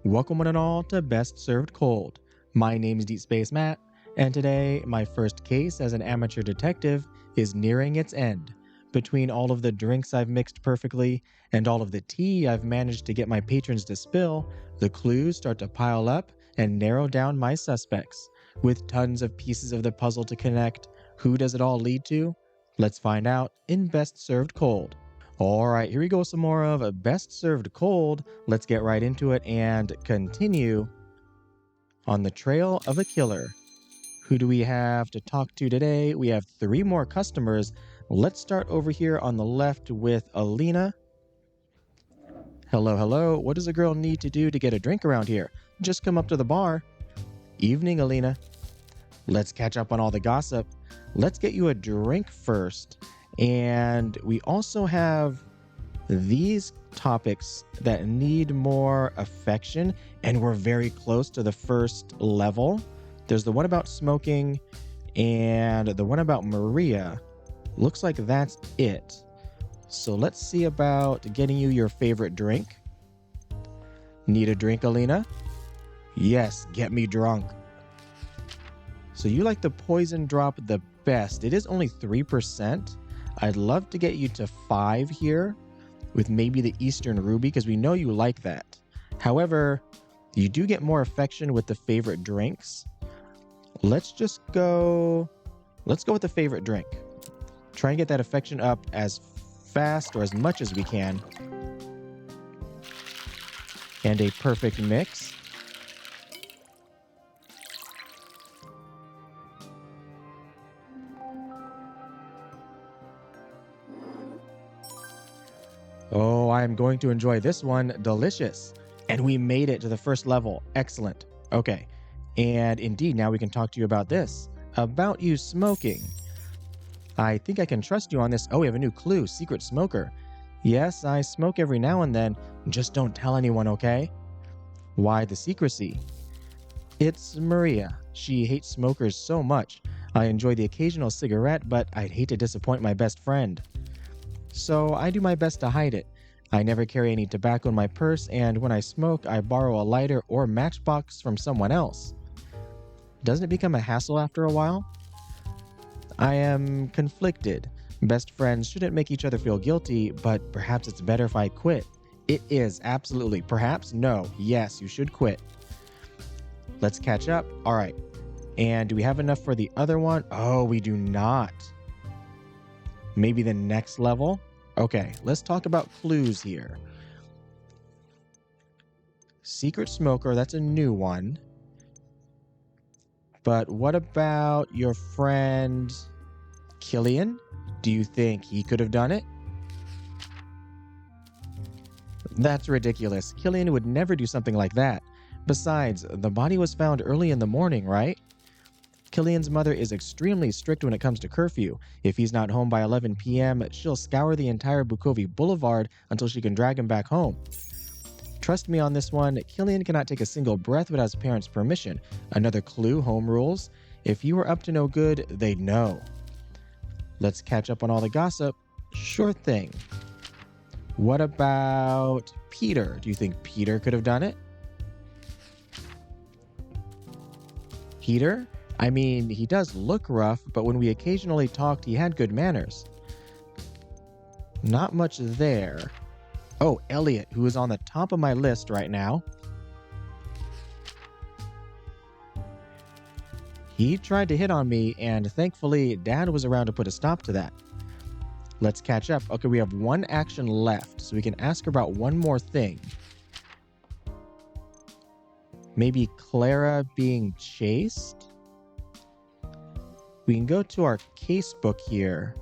Welcome one and all to Best Served Cold. My name is Deep Space Matt, and today my first case as an amateur detective is nearing its end. Between all of the drinks I've mixed perfectly and all of the tea I've managed to get my patrons to spill, the clues start to pile up and narrow down my suspects. With tons of pieces of the puzzle to connect, who does it all lead to? Let's find out in Best Served Cold. Alright, here we go, some more of Best Served Cold. Let's get right into it and continue on the trail of a killer. Who do we have to talk to today? We have 3 more customers. Let's start over here on the left with Alina. Hello, hello. What does a girl need to do to get a drink around here? Just come up to the bar. Evening, Alina. Let's catch up on all the gossip. Let's get you a drink first. And we also have these topics that need more affection, and we're very close to the first level. There's the one about smoking and the one about Maria. Looks like that's it. So let's see about getting you your favorite drink. Need a drink, Alina? Yes, get me drunk. So you like the poison drop the best. It is only 3%. I'd love to get you to 5 here with maybe the Eastern Ruby because we know you like that. However, you do get more affection with the favorite drinks. Let's go with the favorite drink. Try and get that affection up as fast or as much as we can. And a perfect mix. Oh, I'm going to enjoy this one. Delicious. And we made it to the first level. Excellent. Okay. And indeed, now we can talk to you about this. About you smoking. I think I can trust you on this. Oh, we have a new clue. Secret smoker. Yes, I smoke every now and then. Just don't tell anyone, okay? Why the secrecy? It's Maria. She hates smokers so much. I enjoy the occasional cigarette, but I'd hate to disappoint my best friend. So I do my best to hide it. I never carry any tobacco in my purse, and when I smoke, I borrow a lighter or matchbox from someone else. Doesn't it become a hassle after a while? I am conflicted. Best friends shouldn't make each other feel guilty, but perhaps it's better if I quit. It is, absolutely. Perhaps, no, yes, you should quit. Let's catch up. All right. And do we have enough for the other one? Oh, we do not. Maybe the next level? Okay, let's talk about clues here. Secret smoker, that's a new one. But what about your friend Killian? Do you think he could have done it? That's ridiculous. Killian would never do something like that. Besides, the body was found early in the morning, right? Killian's mother is extremely strict when it comes to curfew. If he's not home by 11 p.m., she'll scour the entire Bukovi Boulevard until she can drag him back home. Trust me on this one, Killian cannot take a single breath without his parents' permission. Another clue, home rules. If you were up to no good, they'd know. Let's catch up on all the gossip. Sure thing. What about Peter? Do you think Peter could have done it? Peter? I mean, he does look rough, but when we occasionally talked, he had good manners. Not much there. Oh, Elliot, who is on the top of my list right now. He tried to hit on me, and thankfully, Dad was around to put a stop to that. Let's catch up. Okay, we have 1 action left, so we can ask her about one more thing. Maybe Clara being chased? We can go to our casebook here.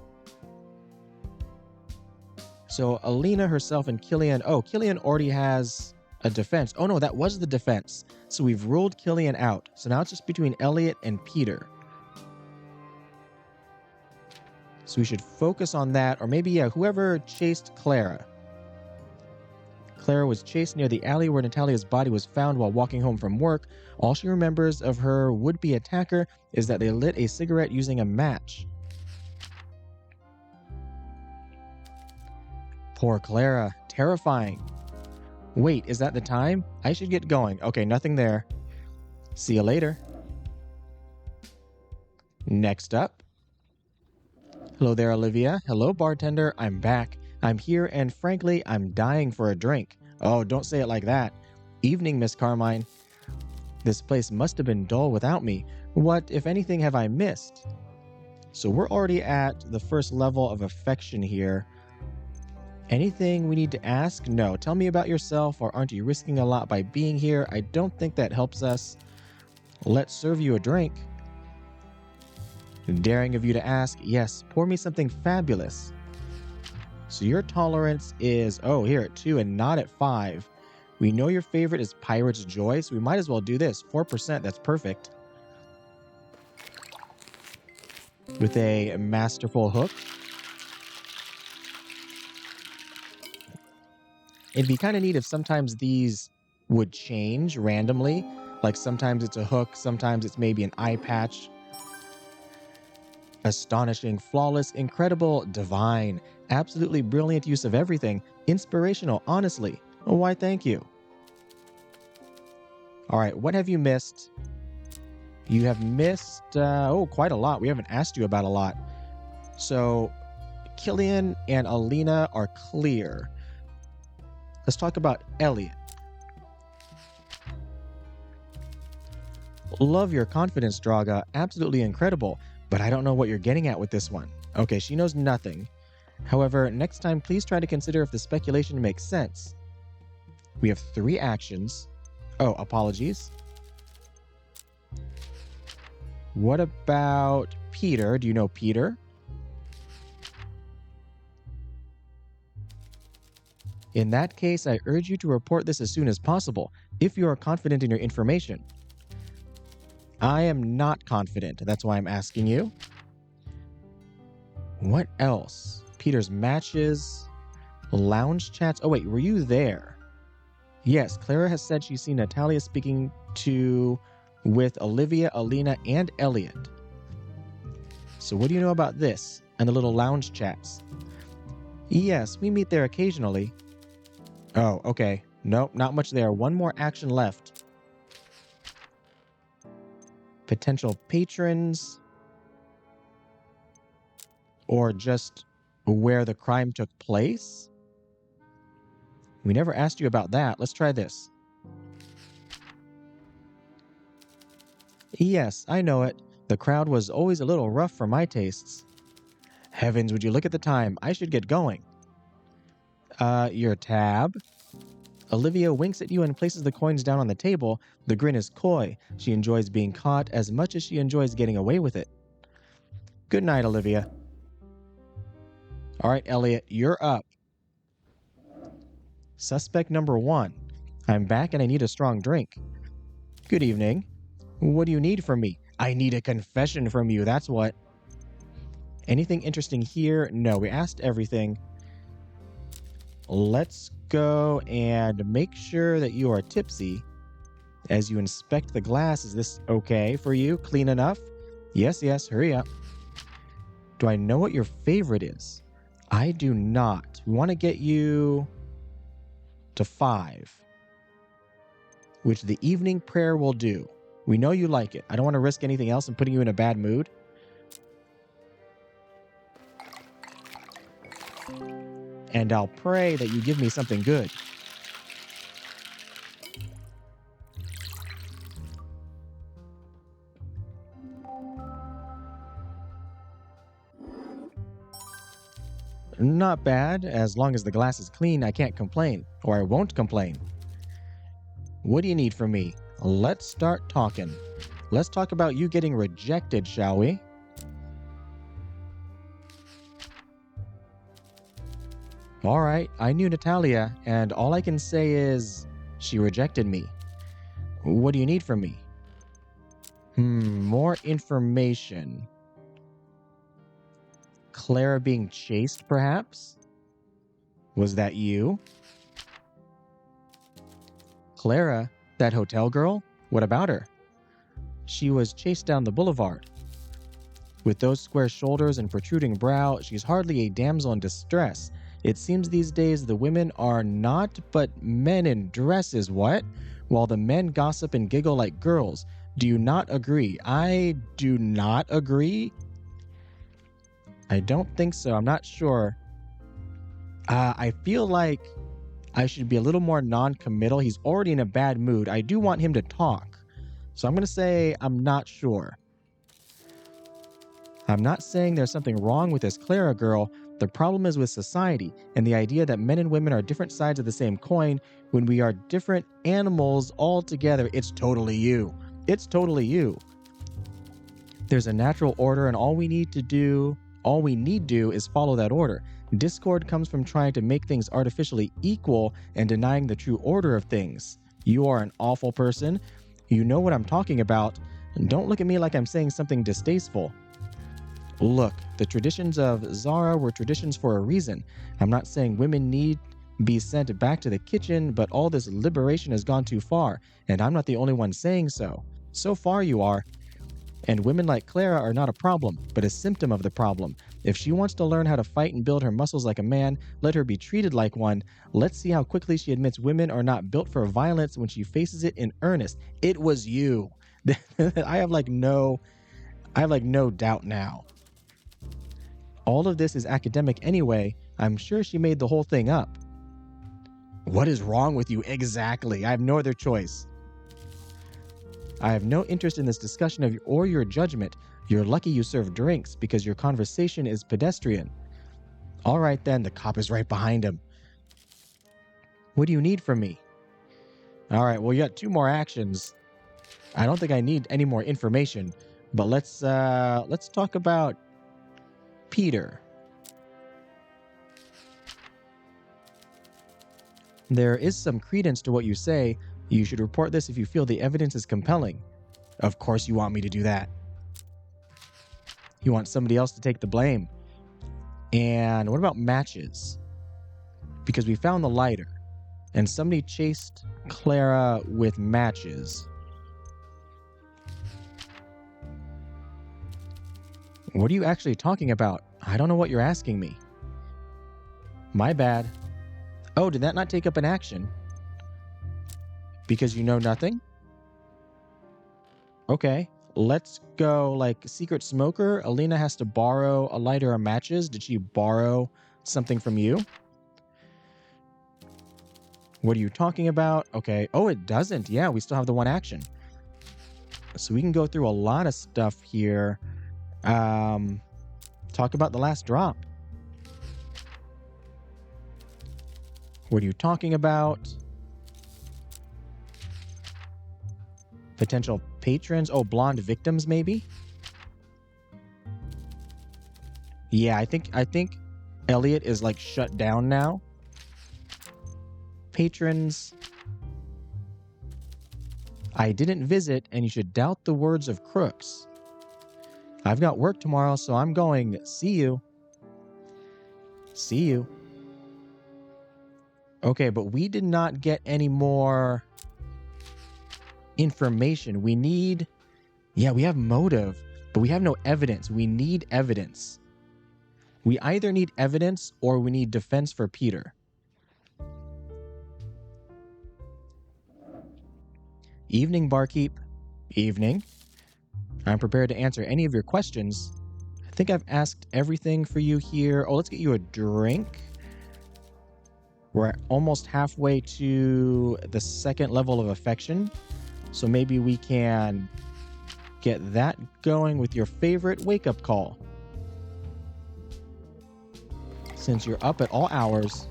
So Alina herself and Killian. Oh, Killian already has a defense. Oh no, that was the defense. So we've ruled Killian out. So now it's just between Elliot and Peter. So we should focus on that. Or maybe, yeah, whoever chased Clara. Clara was chased near the alley where Natalia's body was found while walking home from work. All she remembers of her would-be attacker is that they lit a cigarette using a match. Poor Clara. Terrifying. Wait, is that the time? I should get going. Okay, nothing there. See you later. Next up. Hello there, Olivia. Hello, bartender. I'm back. I'm here, and frankly, I'm dying for a drink. Oh, don't say it like that. Evening, Miss Carmine. This place must have been dull without me. What, if anything, have I missed? So we're already at the first level of affection here. Anything we need to ask? No. Tell me about yourself, or aren't you risking a lot by being here? I don't think that helps us. Let's serve you a drink. Daring of you to ask. Yes, pour me something fabulous. So your tolerance is, oh, here at 2 and not at 5. We know your favorite is Pirate's Joy, so we might as well do this. 4%, that's perfect. With a masterful hook. It'd be kind of neat if sometimes these would change randomly. Like sometimes it's a hook, sometimes it's maybe an eye patch. Astonishing, flawless, incredible, divine, absolutely brilliant use of everything. Inspirational, honestly. Oh, why, thank you. All right, what have you missed? You have missed, quite a lot. We haven't asked you about a lot. So, Killian and Alina are clear. Let's talk about Elliot. Love your confidence, Draga. Absolutely incredible. But I don't know what you're getting at with this one. Okay, she knows nothing. However, next time, please try to consider if the speculation makes sense. We have 3 actions. Oh, apologies. What about Peter? Do you know Peter? In that case, I urge you to report this as soon as possible, if you are confident in your information. I am not confident. That's why I'm asking you. What else? Peter's matches, lounge chats. Oh, wait, were you there? Yes, Clara has said she's seen Natalia speaking with Olivia, Alina, and Elliot. So what do you know about this and the little lounge chats? Yes, we meet there occasionally. Oh, okay. Nope, not much there. One more action left. Potential patrons. Or just where the crime took place? We never asked you about that. Let's try this. Yes, I know it. The crowd was always a little rough for my tastes. Heavens, would you look at the time? I should get going. Your tab? Olivia winks at you and places the coins down on the table. The grin is coy. She enjoys being caught as much as she enjoys getting away with it. Good night, Olivia. All right, Elliot, you're up. Suspect number 1. I'm back and I need a strong drink. Good evening. What do you need from me? I need a confession from you, that's what. Anything interesting here? No, we asked everything. Let's go and make sure that you are tipsy. As you inspect the glass, is this okay for you? Clean enough? Yes, hurry up. Do I know what your favorite is? I do not. We want to get you to 5, which the evening prayer will do. We know you like it. I don't want to risk anything else and putting you in a bad mood. And I'll pray that you give me something good. Not bad. As long as the glass is clean, I can't complain. Or I won't complain. What do you need from me? Let's start talking. Let's talk about you getting rejected, shall we? All right, I knew Natalia, and all I can say is she rejected me. What do you need from me? More information. Clara being chased, perhaps? Was that you? Clara, that hotel girl? What about her? She was chased down the boulevard. With those square shoulders and protruding brow, she's hardly a damsel in distress. It seems these days the women are not but men in dresses, what? While the men gossip and giggle like girls. Do you not agree? I do not agree. I don't think so. I'm not sure. I feel like I should be a little more non-committal. He's already in a bad mood. I do want him to talk. So I'm going to say I'm not sure. I'm not saying there's something wrong with this Clara girl. The problem is with society and the idea that men and women are different sides of the same coin when we are different animals altogether. It's totally you. It's totally you. There's a natural order, and all we need do is follow that order. Discord comes from trying to make things artificially equal and denying the true order of things. You are an awful person. You know what I'm talking about. And don't look at me like I'm saying something distasteful. Look, the traditions of Zara were traditions for a reason. I'm not saying women need be sent back to the kitchen, but all this liberation has gone too far, and I'm not the only one saying so. So far you are. And women like Clara are not a problem, but a symptom of the problem. If she wants to learn how to fight and build her muscles like a man, let her be treated like one. Let's see how quickly she admits women are not built for violence when she faces it in earnest. It was you. I have no doubt now. All of this is academic anyway. I'm sure she made the whole thing up. What is wrong with you exactly? I have no other choice. I have no interest in this discussion or your judgment. You're lucky you serve drinks because your conversation is pedestrian. All right then, the cop is right behind him. What do you need from me? All right, well, you got 2 more actions. I don't think I need any more information, but let's talk about Peter. There is some credence to what you say. You should report this if you feel the evidence is compelling. Of course you want me to do that. You want somebody else to take the blame. And what about matches? Because we found the lighter, and somebody chased Clara with matches. What are you actually talking about? I don't know what you're asking me. My bad. Oh, did that not take up an action? Because you know nothing? Okay, let's go like secret smoker. Alina has to borrow a lighter or matches. Did she borrow something from you? What are you talking about? Okay. Oh, it doesn't. Yeah, we still have the 1 action. So we can go through a lot of stuff here. Talk about the last drop. What are you talking about? Potential patrons? Oh, blonde victims, maybe? Yeah, I think Elliot is like shut down now. Patrons. I didn't visit, and you should doubt the words of crooks. I've got work tomorrow, so I'm going. See you. See you. Okay, but we did not get any more information. We need... Yeah, we have motive, but we have no evidence. We need evidence. We either need evidence or we need defense for Peter. Evening, barkeep. Evening. I'm prepared to answer any of your questions. I think I've asked everything for you here. Oh, let's get you a drink. We're almost halfway to the 2nd level of affection. So maybe we can get that going with your favorite wake-up call. Since you're up at all hours.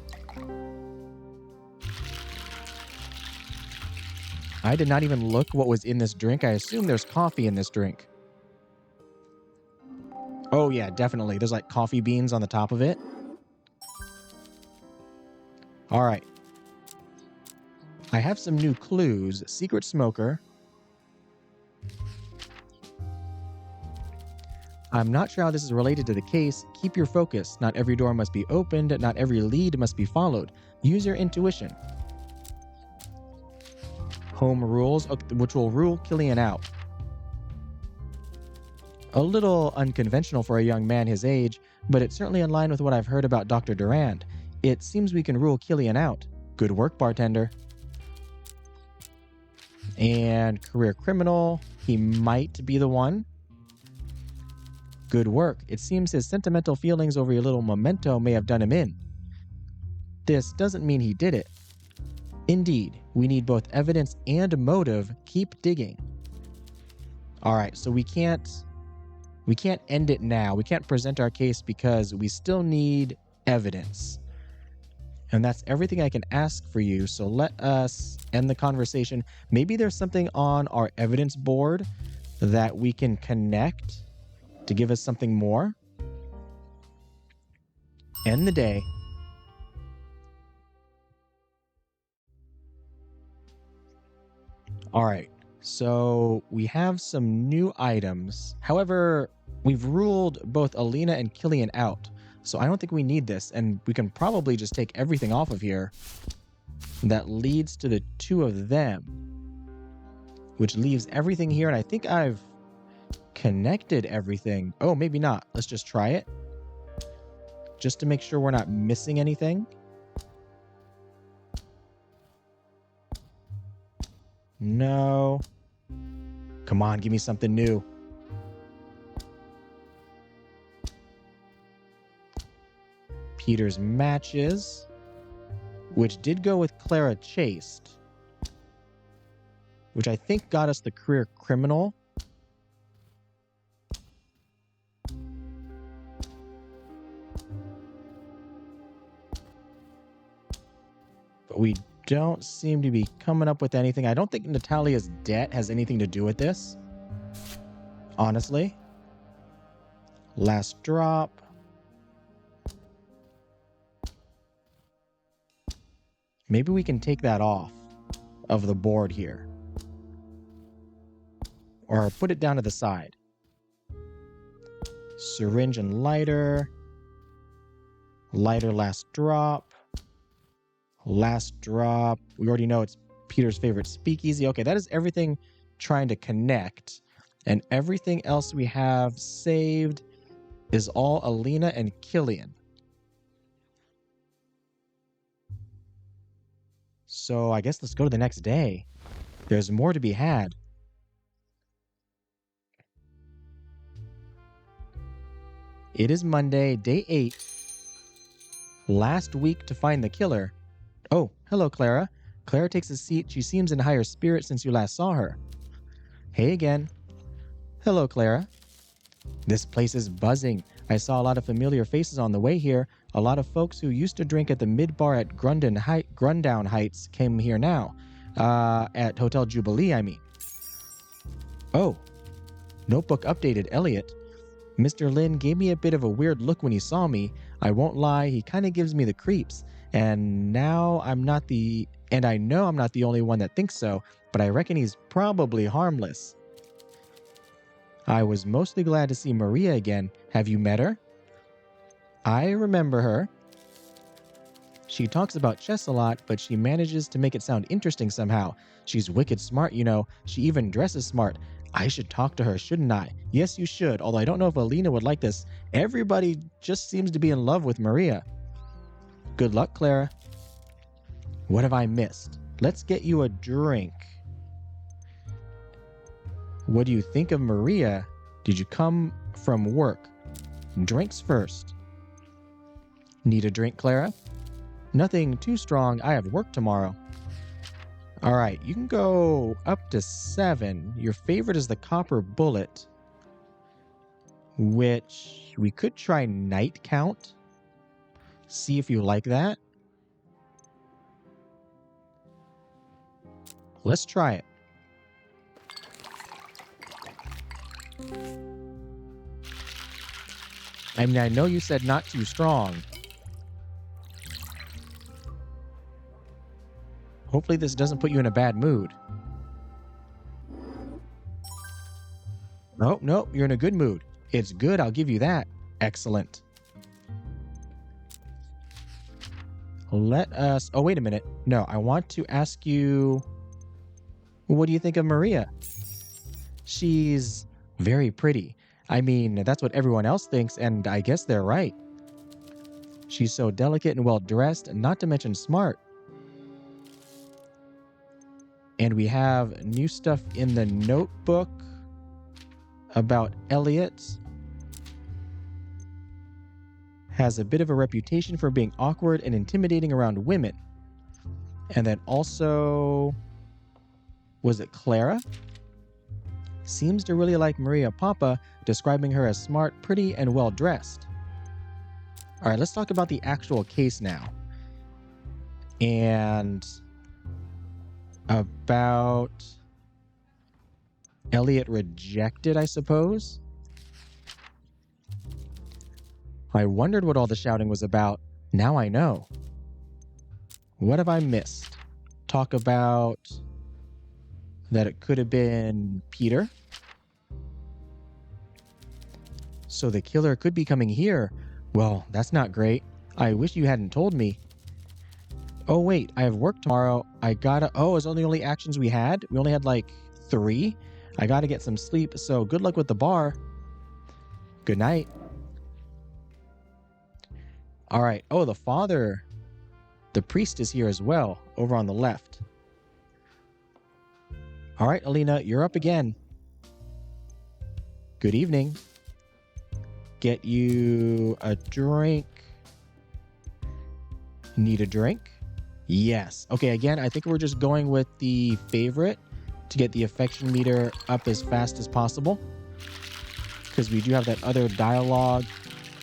I did not even look what was in this drink. I assume there's coffee in this drink. Oh yeah, definitely. There's like coffee beans on the top of it. All right. I have some new clues. Secret smoker. I'm not sure how this is related to the case. Keep your focus. Not every door must be opened. Not every lead must be followed. Use your intuition. Home rules, which will rule Killian out. A little unconventional for a young man his age, but it's certainly in line with what I've heard about Dr. Durand. It seems we can rule Killian out. Good work, bartender. And career criminal. He might be the one. Good work. It seems his sentimental feelings over your little memento may have done him in. This doesn't mean he did it. Indeed, we need both evidence and motive. Keep digging. All right, so we can't end it now. We can't present our case because we still need evidence. And that's everything I can ask for you. So let us end the conversation. Maybe there's something on our evidence board that we can connect to give us something more. End the day. All right, so we have some new items. However, we've ruled both Alina and Killian out, so I don't think we need this, and we can probably just take everything off of here that leads to the two of them, which leaves everything here, and I think I've connected everything. Oh, maybe not. Let's just try it, just to make sure we're not missing anything. No. Come on, give me something new. Peter's matches, which did go with Clara Chased, which I think got us the career criminal. But we don't seem to be coming up with anything. I don't think Natalia's debt has anything to do with this, honestly. Last drop. Maybe we can take that off of the board here, or put it down to the side. Syringe and lighter. Lighter, last drop. Last drop. We already know it's Peter's favorite speakeasy. Okay, that is everything trying to connect. And everything else we have saved is all Alina and Killian. So I guess let's go to the next day. There's more to be had. It is Monday, day 8. Last week to find the killer. Oh, hello, Clara. Clara takes a seat. She seems in higher spirits since you last saw her. Hey again. Hello, Clara. This place is buzzing. I saw a lot of familiar faces on the way here. A lot of folks who used to drink at the mid-bar at Grundown Heights came here now. At Hotel Jubilee, I mean. Oh. Notebook updated, Elliot. Mr. Lynn gave me a bit of a weird look when he saw me. I won't lie, he kind of gives me the creeps. And I know I'm not the only one that thinks so, but I reckon he's probably harmless. I was mostly glad to see Maria again. Have you met her? I remember her. She talks about chess a lot, but she manages to make it sound interesting somehow. She's wicked smart, you know. She even dresses smart. I should talk to her, shouldn't I? Yes, you should, although I don't know if Alina would like this. Everybody just seems to be in love with Maria. Good luck, Clara. What have I missed? Let's get you a drink. What do you think of Maria? Did you come from work? Drinks first. Need a drink, Clara? Nothing too strong. I have work tomorrow. All right, you can go up to 7. Your favorite is the copper bullet, which we could try night count. See if you like that. Let's try it. I mean, I know you said not too strong. Hopefully this doesn't put you in a bad mood. Nope, nope, you're in a good mood. It's good, I'll give you that. Excellent. Let us... Oh, wait a minute. No, I want to ask you... What do you think of Maria? She's very pretty. I mean, that's what everyone else thinks, and I guess they're right. She's so delicate and well-dressed, not to mention smart. And we have new stuff in the notebook about Elliot. Has a bit of a reputation for being awkward and intimidating around women. And then also, was it Clara? Seems to really like Maria Popa, describing her as smart, pretty, and well-dressed. All right, let's talk about the actual case now. And about Elliot rejected, I suppose. I wondered what all the shouting was about. Now I know. What have I missed? Talk about that it could have been Peter. So the killer could be coming here. Well, that's not great. I wish you hadn't told me. Oh wait, I have work tomorrow. Oh, it's only actions we had? We only had like 3? I gotta get some sleep, so good luck with the bar. Good night. All right. Oh, the father. The priest is here as well, over on the left. All right, Alina, you're up again. Good evening. Get you a drink. Need a drink? Yes. Okay, again, I think we're just going with the favorite to get the affection meter up as fast as possible, because we do have that other dialogue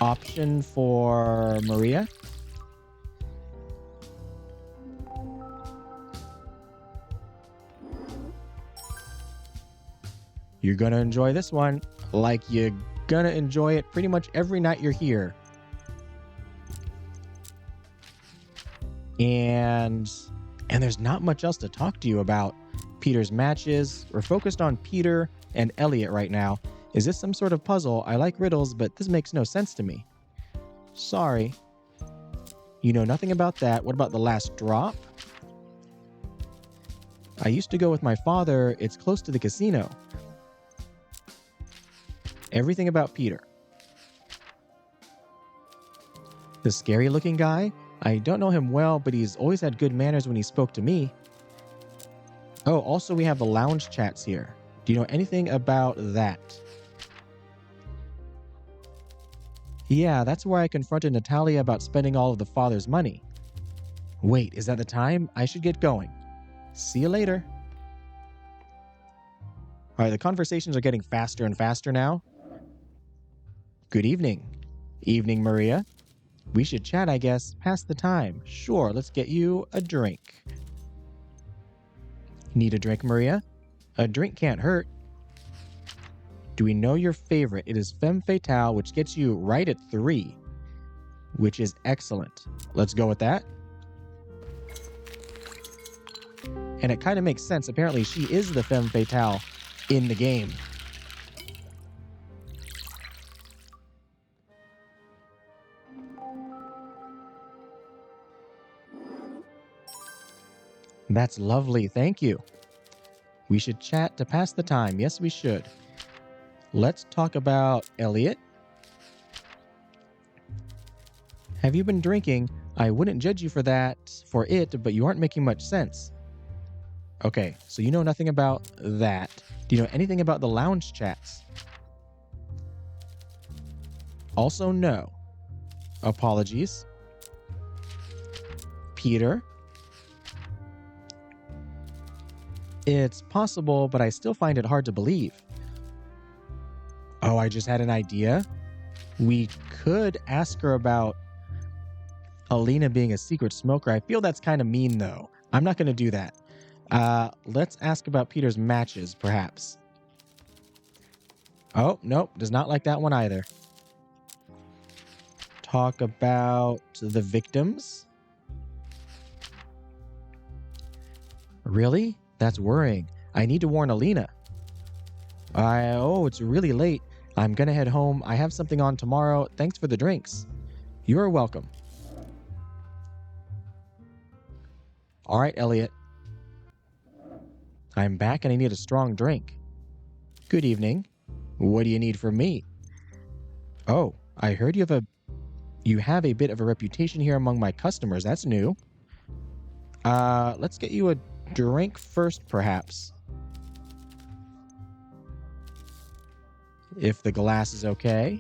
option for Maria. You're gonna enjoy this one like you're gonna enjoy it pretty much every night you're here. And there's not much else to talk to you about. Peter's matches. We're focused on Peter and Elliot right now. Is this some sort of puzzle? I like riddles, but this makes no sense to me. Sorry. You know nothing about that. What about the last drop? I used to go with my father. It's close to the casino. Everything about Peter. The scary looking guy? I don't know him well, but he's always had good manners when he spoke to me. Oh, also we have the lounge chats here. Do you know anything about that? Yeah, that's where I confronted Natalia about spending all of the father's money. Wait, is that the time? I should get going. See you later. All right, the conversations are getting faster and faster now. Good evening. Evening, Maria. We should chat, I guess. Pass the time. Sure, let's get you a drink. Need a drink, Maria? A drink can't hurt. Do we know your favorite? It is Femme Fatale, which gets you right at 3, which is excellent. Let's go with that. And it kind of makes sense. Apparently, she is the Femme Fatale in the game. That's lovely, thank you. We should chat to pass the time. Yes, we should. Let's talk about Elliot. Have you been drinking? I wouldn't judge you for it, but you aren't making much sense. Okay, so you know nothing about that. Do you know anything about the lounge chats? Also, no. Apologies. Peter. It's possible, but I still find it hard to believe. Oh, I just had an idea. We could ask her about Alina being a secret smoker. I feel that's kind of mean, though. I'm not going to do that. Let's ask about Peter's matches, perhaps. Oh, nope. Does not like that one either. Talk about the victims. Really? That's worrying. I need to warn Alina. It's really late. I'm gonna head home. I have something on tomorrow. Thanks for the drinks. You're welcome. All right, Elliot. I'm back and I need a strong drink. Good evening. What do you need from me? Oh, I heard you You have a bit of a reputation here among my customers. That's new. Let's get you a drink first, perhaps. If the glass is okay.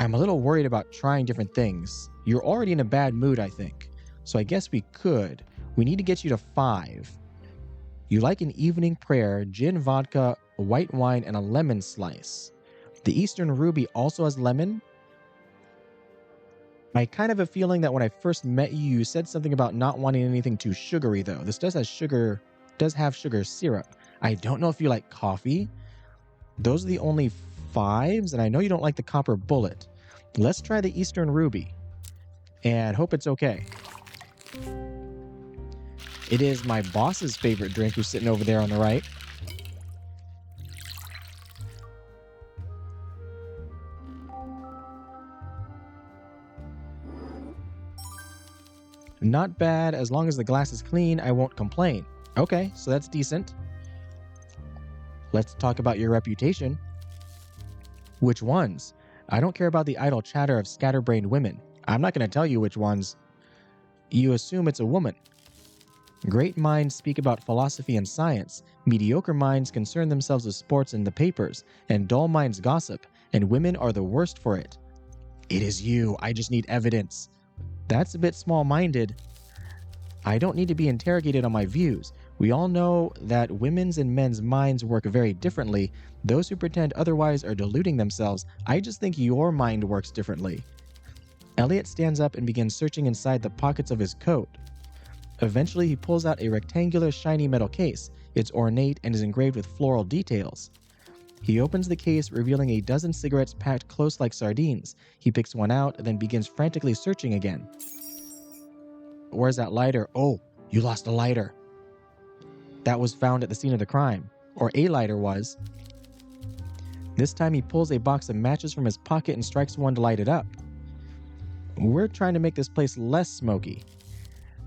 I'm a little worried about trying different things. You're already in a bad mood, I think. So I guess we could. We need to get you to 5. You like an evening prayer, gin, vodka, white wine, and a lemon slice. The Eastern Ruby also has lemon. I kind of have a feeling that when I first met you, you said something about not wanting anything too sugary, though. This does have sugar syrup. I don't know if you like coffee. Those are the only 5s, and I know you don't like the copper bullet. Let's try the Eastern Ruby, and hope it's okay. It is my boss's favorite drink, who's sitting over there on the right. Not bad. As long as the glass is clean, I won't complain. Okay, so that's decent. Let's talk about your reputation. Which ones? I don't care about the idle chatter of scatterbrained women. I'm not going to tell you which ones. You assume it's a woman. Great minds speak about philosophy and science. Mediocre minds concern themselves with sports and the papers. And dull minds gossip. And women are the worst for it. It is you. I just need evidence. That's a bit small-minded. I don't need to be interrogated on my views. We all know that women's and men's minds work very differently. Those who pretend otherwise are deluding themselves. I just think your mind works differently. Elliot stands up and begins searching inside the pockets of his coat. Eventually, he pulls out a rectangular, shiny metal case. It's ornate and is engraved with floral details. He opens the case, revealing a dozen cigarettes packed close like sardines. He picks one out, then begins frantically searching again. Where's that lighter? Oh, you lost a lighter. That was found at the scene of the crime. Or a lighter was. This time he pulls a box of matches from his pocket and strikes one to light it up. We're trying to make this place less smoky.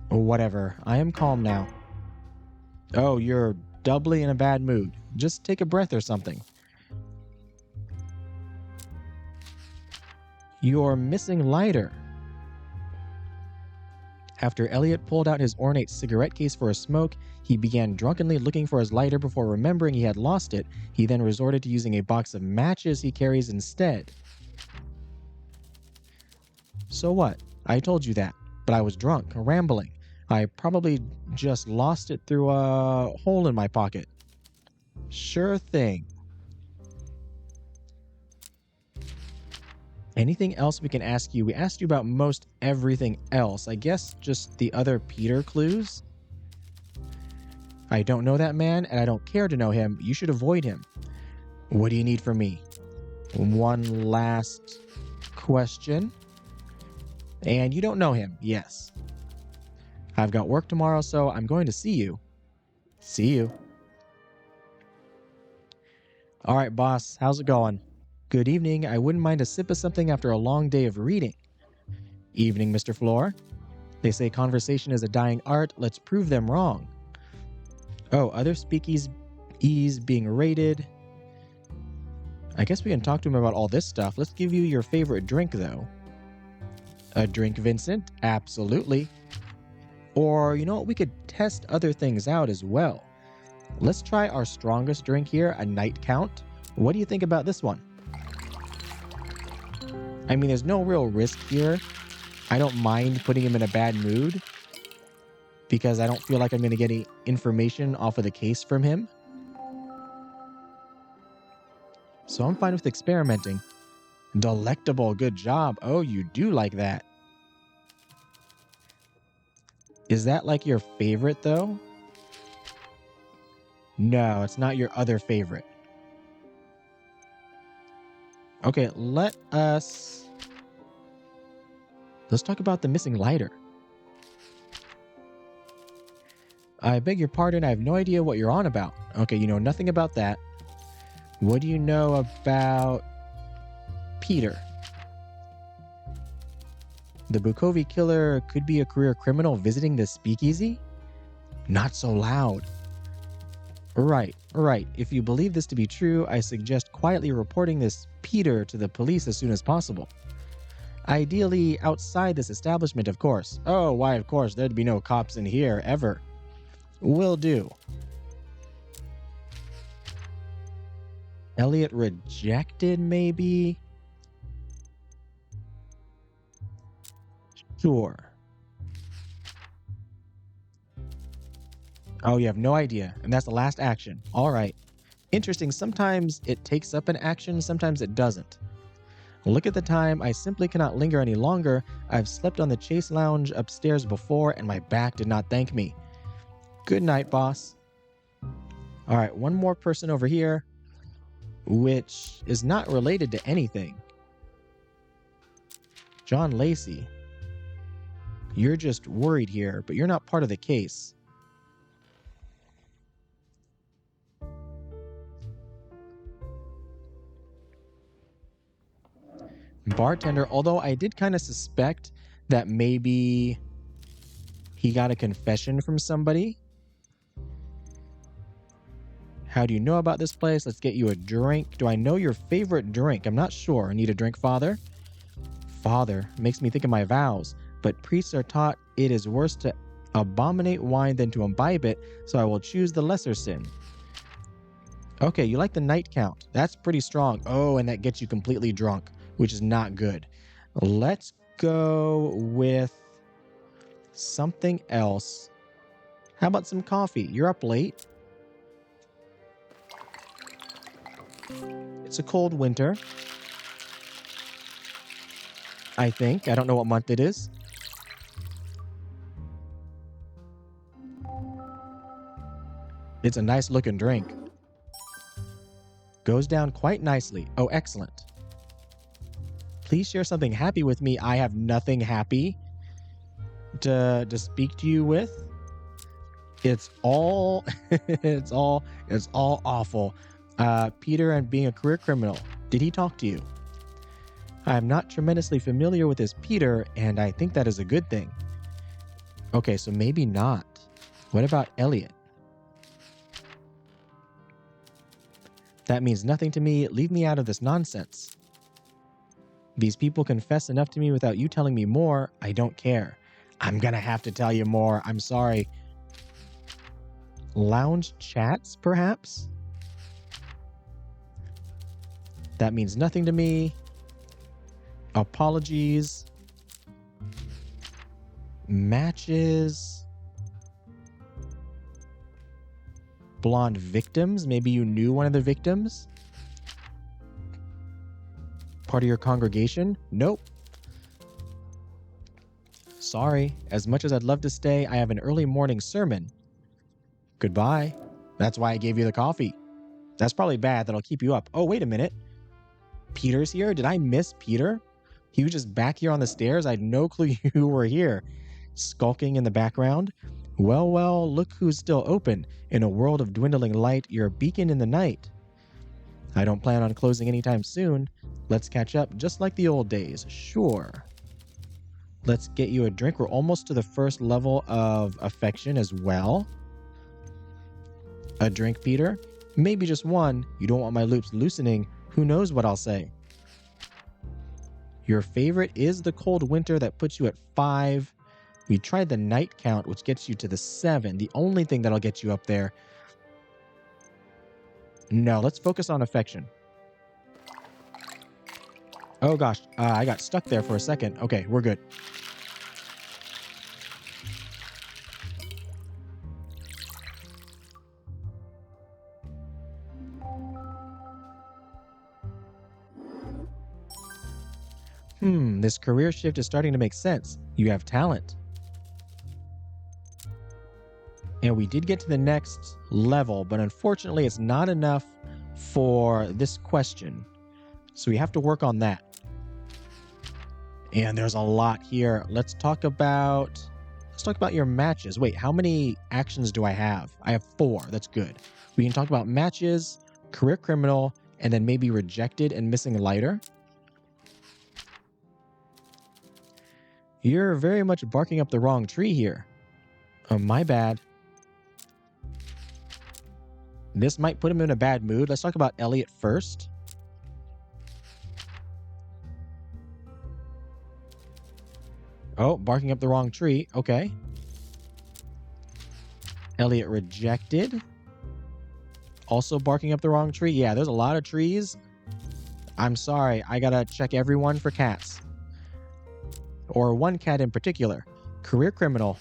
Whatever, I am calm now. Oh, you're doubly in a bad mood. Just take a breath or something. You're missing lighter. After Elliot pulled out his ornate cigarette case for a smoke, he began drunkenly looking for his lighter before remembering he had lost it. He then resorted to using a box of matches he carries instead. So what? I told you that, but I was drunk, rambling. I probably just lost it through a hole in my pocket. Sure thing. Anything else we can ask you? We asked you about most everything else. I guess just the other Peter clues? I don't know that man, and I don't care to know him. You should avoid him. What do you need from me? One last question. And you don't know him? Yes. I've got work tomorrow, so I'm going to see you. See you. All right, boss. How's it going? Good evening. I wouldn't mind a sip of something after a long day of reading. Evening, Mr. Floare. They say conversation is a dying art. Let's prove them wrong. Oh, other speakeasies being raided. I guess we can talk to him about all this stuff. Let's give you your favorite drink, though. A drink, Vincent? Absolutely. Or, you know what? We could test other things out as well. Let's try our strongest drink here, a night count. What do you think about this one? I mean, there's no real risk here. I don't mind putting him in a bad mood because I don't feel like I'm going to get any information off of the case from him. So I'm fine with experimenting. Delectable, good job. Oh, you do like that. Is that like your favorite, though? No, it's not your other favorite. Okay, let's talk about the missing lighter. I beg your pardon, I have no idea what you're on about. Okay, you know nothing about that. What do you know about Peter? The Bukovi killer could be a career criminal visiting the speakeasy? Not so loud. Right. If you believe this to be true, I suggest quietly reporting this Peter to the police as soon as possible. Ideally, outside this establishment, of course. Oh, why, of course, there'd be no cops in here, ever. Will do. Elliot rejected, maybe? Sure. Oh, you have no idea, and that's the last action. All right. Interesting, sometimes it takes up an action, sometimes it doesn't. Look at the time, I simply cannot linger any longer. I've slept on the Chase Lounge upstairs before, and my back did not thank me. Good night, boss. All right, one more person over here, which is not related to anything. John Lacy. You're just worried here, but you're not part of the case. Bartender, although I did kind of suspect that maybe he got a confession from somebody. How do you know about this place? Let's get you a drink. Do I know your favorite drink? I'm not sure. I need a drink, Father. Father makes me think of my vows, but priests are taught it is worse to abominate wine than to imbibe it, so I will choose the lesser sin. Okay, you like the night count. That's pretty strong. Oh, and that gets you completely drunk, which is not good. Let's go with something else. How about some coffee? You're up late. It's a cold winter, I think. I don't know what month it is. It's a nice looking drink. Goes down quite nicely. Oh, excellent. Please share something happy with me. I have nothing happy to speak to you with. It's all it's all awful. Peter and being a career criminal. Did he talk to you? I'm not tremendously familiar with this Peter, and I think that is a good thing. Okay, so maybe not. What about Elliot? That means nothing to me. Leave me out of this nonsense. These people confess enough to me without you telling me more. I don't care. I'm gonna have to tell you more. I'm sorry. Lounge chats, perhaps? That means nothing to me. Apologies. Matches. Blonde victims. Maybe you knew one of the victims. Part of your congregation? Nope. Sorry. As much as I'd love to stay, I have an early morning sermon. Goodbye. That's why I gave you the coffee. That's probably bad. That'll keep you up. Oh, wait a minute. Peter's here? Did I miss Peter? He was just back here on the stairs. I had no clue you were here. Skulking in the background. Well, look who's still open. In a world of dwindling light, you're a beacon in the night. I don't plan on closing anytime soon. Let's catch up just like the old days. Sure. Let's get you a drink. We're almost to the first level of affection as well. A drink, Peter? Maybe just one. You don't want my loops loosening. Who knows what I'll say? Your favorite is the cold winter that puts you at 5. We tried the night count, which gets you to the 7. The only thing that'll get you up there. No, let's focus on affection. Oh gosh, I got stuck there for a second. Okay, we're good. This career shift is starting to make sense. You have talent. And we did get to the next level, but unfortunately it's not enough for this question. So we have to work on that. And there's a lot here. Let's talk about your matches. Wait, how many actions do I have? I have 4. That's good. We can talk about matches, career criminal, and then maybe rejected and missing lighter. You're very much barking up the wrong tree here. Oh, my bad. This might put him in a bad mood. Let's talk about Elliot first. Oh, barking up the wrong tree. Okay. Elliot rejected. Also barking up the wrong tree. Yeah, there's a lot of trees. I'm sorry. I gotta check everyone for cats. Or one cat in particular. Career criminal.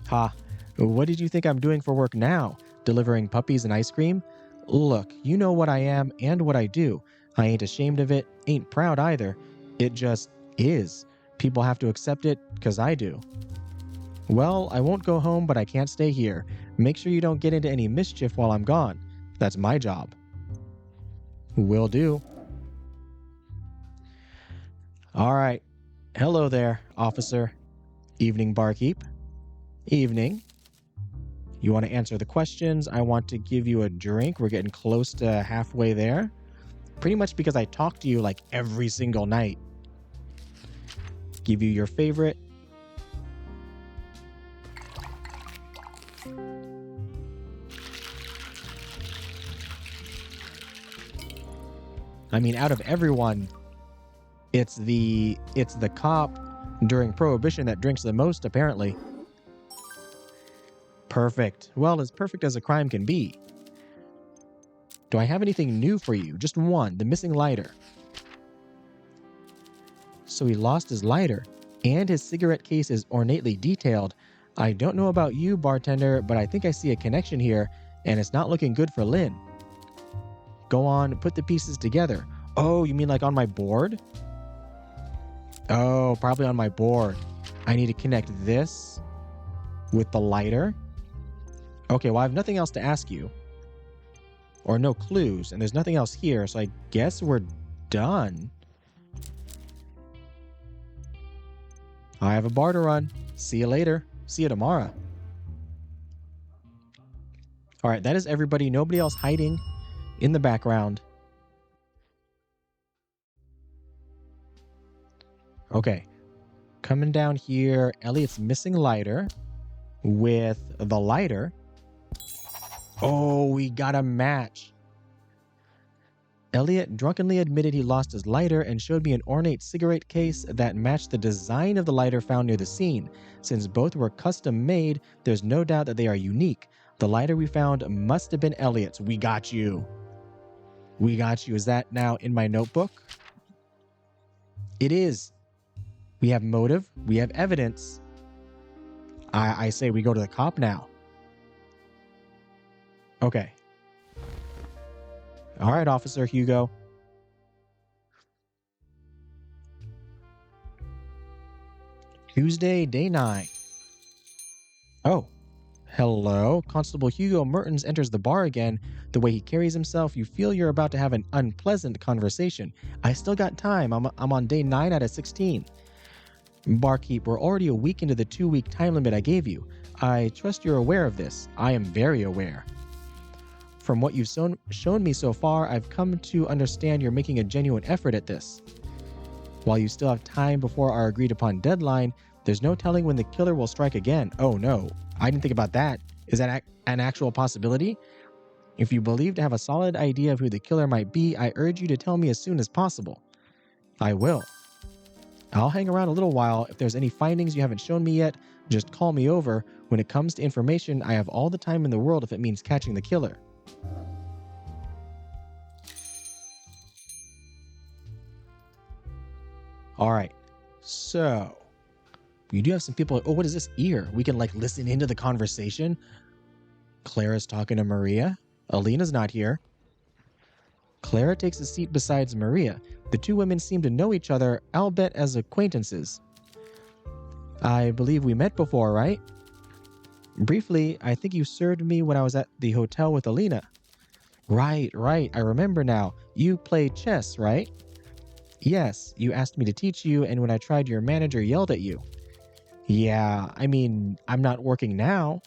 Ha. What did you think I'm doing for work now? Delivering puppies and ice cream? Look, you know what I am and what I do. I ain't ashamed of it, ain't proud either. It just is. People have to accept it, 'cause I do. Well, I won't go home, but I can't stay here. Make sure you don't get into any mischief while I'm gone. That's my job. Will do. All right. Hello there, officer. Evening, barkeep. Evening. You want to answer the questions? I want to give you a drink. We're getting close to halfway there. Pretty much because I talk to you like every single night. Give you your favorite. I mean, out of everyone, it's the cop during Prohibition that drinks the most, apparently. Perfect. Well, as perfect as a crime can be. Do I have anything new for you? Just one, the missing lighter. So he lost his lighter, and his cigarette case is ornately detailed. I don't know about you, bartender, but I think I see a connection here, and it's not looking good for Lynn. Go on, put the pieces together. Oh, you mean like on my board? Oh, probably on my board. I need to connect this with the lighter. Okay, well, I have nothing else to ask you. Or no clues, and there's nothing else here, so I guess we're done. I have a bar to run. See you later. See you tomorrow. All right, that is everybody. Nobody else hiding in the background. Okay. Coming down here, Elliot's missing lighter with the lighter. Oh, we got a match. Elliot drunkenly admitted he lost his lighter and showed me an ornate cigarette case that matched the design of the lighter found near the scene. Since both were custom made, there's no doubt that they are unique. The lighter we found must have been Elliot's. We got you. We got you. Is that now in my notebook? It is. We have motive. We have evidence. I say we go to the cop now. Okay. All right, Officer Hugo. Tuesday, day 9. Oh. Hello. Constable Hugo Mertens enters the bar again. The way he carries himself, you feel you're about to have an unpleasant conversation. I still got time. I'm on day 9 out of 16. Barkeep, we're already a week into the 2-week time limit I gave you. I trust you're aware of this. I am very aware. From what you've shown me so far, I've come to understand you're making a genuine effort at this. While you still have time before our agreed-upon deadline, there's no telling when the killer will strike again. Oh no, I didn't think about that. Is that an actual possibility? If you believe to have a solid idea of who the killer might be, I urge you to tell me as soon as possible. I will. I'll hang around a little while. If there's any findings you haven't shown me yet, just call me over. When it comes to information, I have all the time in the world if it means catching the killer. All right, so we do have some people. Oh, what is this ear? We can like listen into the conversation. Clara's talking to Maria. Alina's not here. Clara takes a seat beside Maria. The two women seem to know each other, albeit as acquaintances. I believe we met before, right? Briefly, I think you served me when I was at the hotel with Alina. Right. I remember now. You play chess, right? Yes, you asked me to teach you, and when I tried, your manager yelled at you. Yeah, I mean, I'm not working now.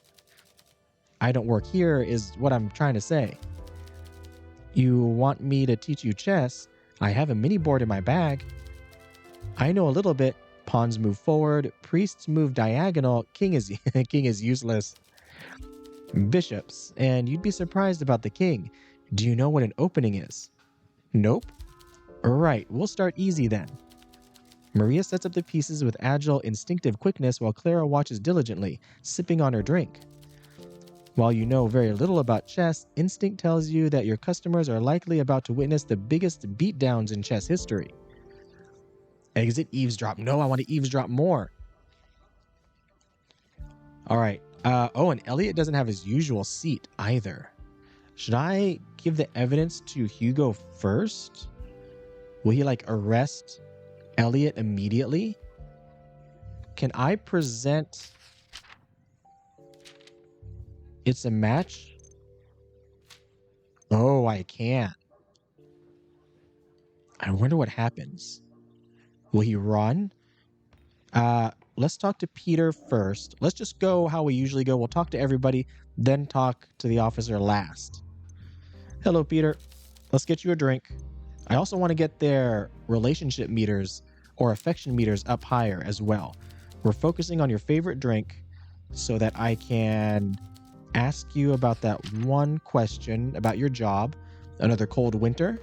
I don't work here is what I'm trying to say. You want me to teach you chess? I have a mini board in my bag. I know a little bit. Pawns move forward, priests move diagonal, king is useless. Bishops, and you'd be surprised about the king. Do you know what an opening is? Nope. Right, we'll start easy then. Maria sets up the pieces with agile, instinctive quickness while Clara watches diligently, sipping on her drink. While you know very little about chess, instinct tells you that your customers are likely about to witness the biggest beatdowns in chess history. Exit eavesdrop. No, I want to eavesdrop more. All right. Oh, and Elliot doesn't have his usual seat either. Should I give the evidence to Hugo first? Will he arrest Elliot immediately? Can I present it's a match? Oh, I can. I wonder what happens. Will he run? Let's talk to Peter first. Let's just go how we usually go. We'll talk to everybody, then talk to the officer last. Hello, Peter. Let's get you a drink. I also want to get their relationship meters or affection meters up higher as well. We're focusing on your favorite drink so that I can ask you about that one question about your job. Another cold winter.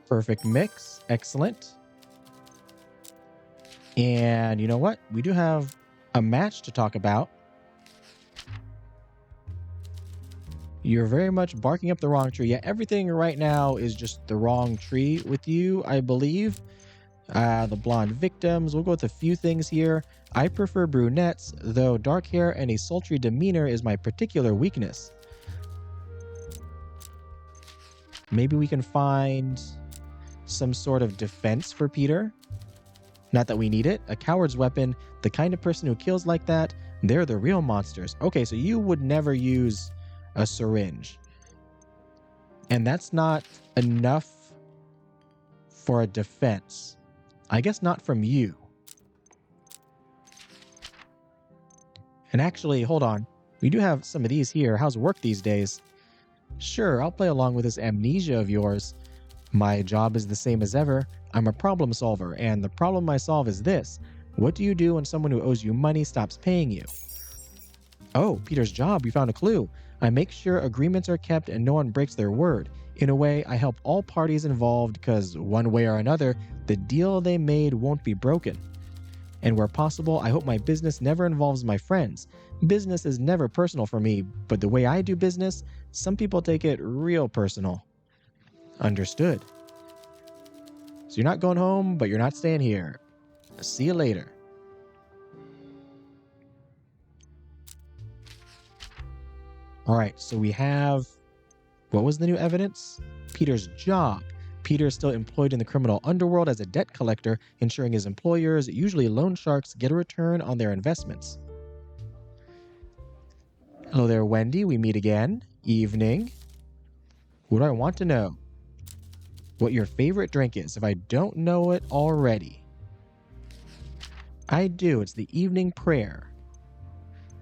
Perfect mix. Excellent. And you know what? We do have a match to talk about. You're very much barking up the wrong tree. Yeah, everything right now is just the wrong tree with you, I believe. The blonde victims. We'll go with a few things here. I prefer brunettes, though dark hair and a sultry demeanor is my particular weakness. Maybe we can find some sort of defense for Peter. Not that we need it. A coward's weapon. The kind of person who kills like that, they're the real monsters. Okay, so you would never use a syringe. And that's not enough for a defense. I guess not from you. And actually, hold on. We do have some of these here. How's work these days? Sure, I'll play along with this amnesia of yours. My job is the same as ever. I'm a problem solver, and the problem I solve is this. What do you do when someone who owes you money stops paying you? Oh, Peter's job, we found a clue. I make sure agreements are kept and no one breaks their word. In a way, I help all parties involved because one way or another, the deal they made won't be broken. And where possible, I hope my business never involves my friends. Business is never personal for me, but the way I do business, some people take it real personal. Understood. So you're not going home, but you're not staying here. See you later. All right, so we have, what was the new evidence? Peter's job. Peter is still employed in the criminal underworld as a debt collector, ensuring his employers, usually loan sharks, get a return on their investments. Hello there, Wendy. We meet again. Evening. What do I want to know? What your favorite drink is, if I don't know it already. I do. It's the evening prayer.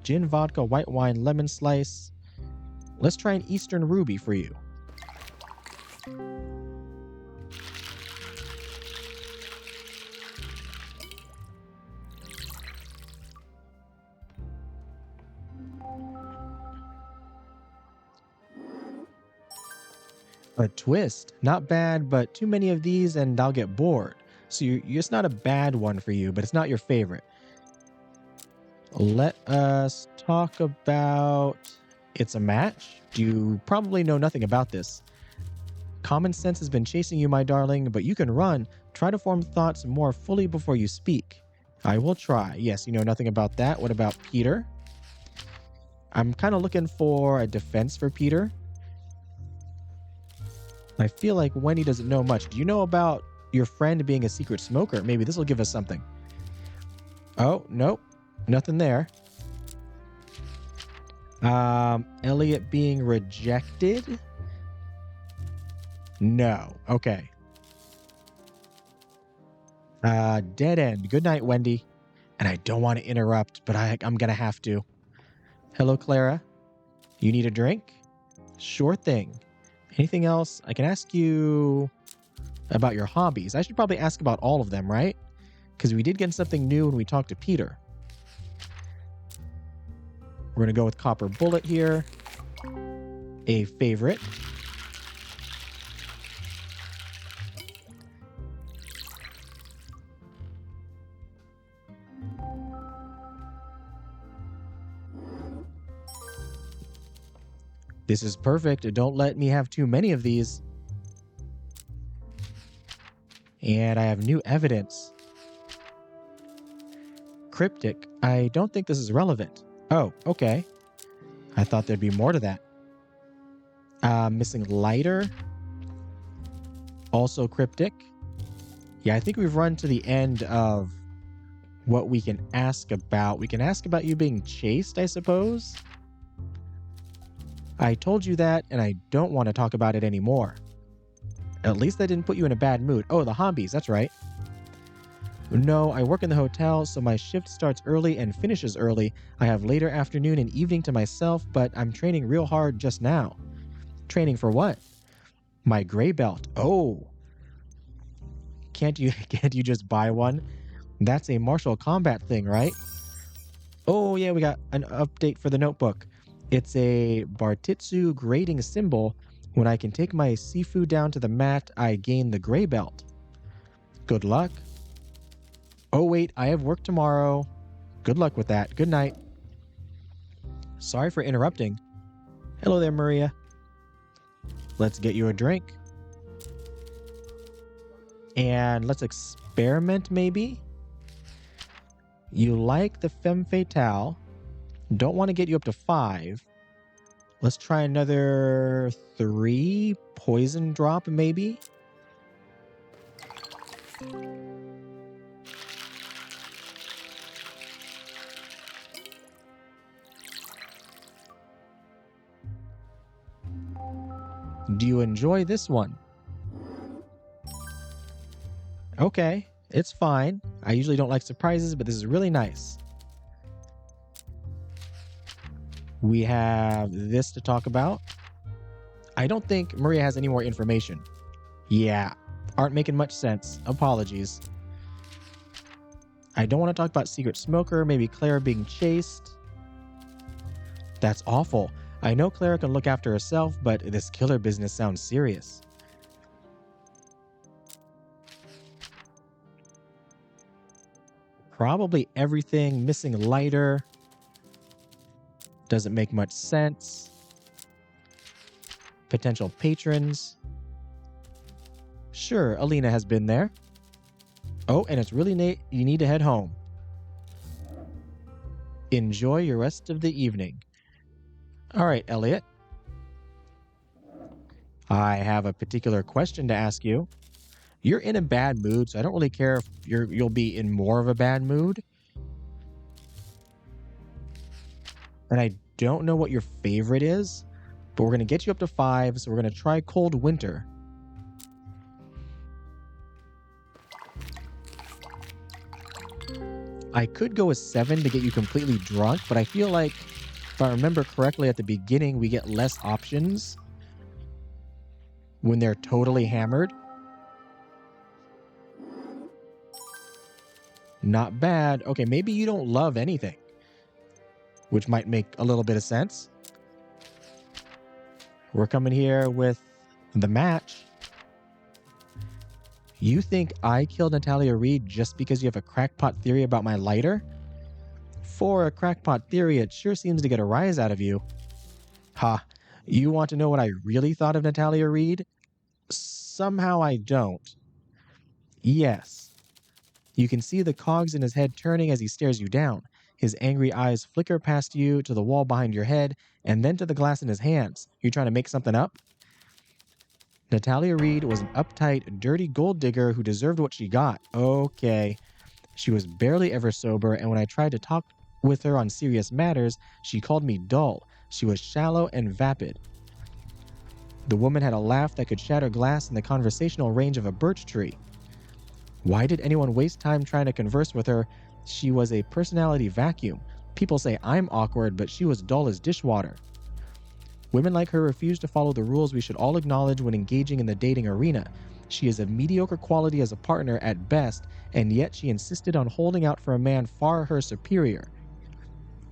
Gin, vodka, white wine, lemon slice. Let's try an Eastern Ruby for you. A twist. Not bad, but too many of these and I'll get bored. So it's not a bad one for you, but it's not your favorite. Let us talk about... It's a match? You probably know nothing about this. Common sense has been chasing you, my darling, but you can run. Try to form thoughts more fully before you speak. I will try. Yes, you know nothing about that. What about Peter? I'm kind of looking for a defense for Peter. I feel like Wendy doesn't know much. Do you know about your friend being a secret smoker? Maybe this will give us something. Oh, nope. Nothing there. Elliot being rejected? No. Okay. Dead end. Good night, Wendy. And I don't want to interrupt, but I'm going to have to. Hello, Clara. You need a drink? Sure thing. Anything else? I can ask you about your hobbies. I should probably ask about all of them, right? Because we did get something new when we talked to Peter. We're going to go with Copper Bullet here. A favorite. This is perfect. Don't let me have too many of these. And I have new evidence. Cryptic. I don't think this is relevant. Oh, okay. I thought there'd be more to that. Missing lighter. Also cryptic. Yeah, I think we've run to the end of what we can ask about. We can ask about you being chased, I suppose. I told you that, and I don't want to talk about it anymore. At least that didn't put you in a bad mood. Oh, the hobbies, that's right. No, I work in the hotel, so my shift starts early and finishes early. I have later afternoon and evening to myself, but I'm training real hard just now. Training for what? My gray belt. Oh. Can't you just buy one? That's a martial combat thing, right? Oh, yeah, we got an update for the notebook. It's a Bartitsu grading symbol. When I can take my seafood down to the mat, I gain the gray belt. Good luck. Oh, wait, I have work tomorrow. Good luck with that. Good night. Sorry for interrupting. Hello there, Maria. Let's get you a drink. And let's experiment, maybe? You like the femme fatale. Don't want to get you up to 5. Let's try another 3. Poison drop, maybe? Do you enjoy this one? Okay, it's fine. I usually don't like surprises, but this is really nice. We have this to talk about. I don't think Maria has any more information. Yeah, aren't making much sense. Apologies. I don't want to talk about Secret Smoker, maybe Clara being chased. That's awful. I know Clara can look after herself, but this killer business sounds serious. Probably everything. Missing lighter. Doesn't make much sense. Potential patrons. Sure, Alina has been there. Oh, and it's really late. You need to head home. Enjoy your rest of the evening. All right, Elliot. I have a particular question to ask you. You're in a bad mood, so I don't really care if you'll be in more of a bad mood. And I don't know what your favorite is, but we're going to get you up to 5, so we're going to try Cold Winter. I could go with 7 to get you completely drunk, but I feel like, if I remember correctly at the beginning, we get less options when they're totally hammered. Not bad. Okay, maybe you don't love anything, which might make a little bit of sense. We're coming here with the match. You think I killed Natalia Reed just because you have a crackpot theory about my lighter? For a crackpot theory, it sure seems to get a rise out of you. Ha, you want to know what I really thought of Natalia Reed? Somehow I don't. Yes. You can see the cogs in his head turning as he stares you down. His angry eyes flicker past you to the wall behind your head and then to the glass in his hands. You trying to make something up? Natalia Reed was an uptight, dirty gold digger who deserved what she got. Okay. She was barely ever sober, and when I tried to talk with her on serious matters, she called me dull. She was shallow and vapid. The woman had a laugh that could shatter glass in the conversational range of a birch tree. Why did anyone waste time trying to converse with her? She was a personality vacuum. People say I'm awkward, but she was dull as dishwater. Women like her refuse to follow the rules we should all acknowledge when engaging in the dating arena. She is of mediocre quality as a partner at best, and yet she insisted on holding out for a man far her superior.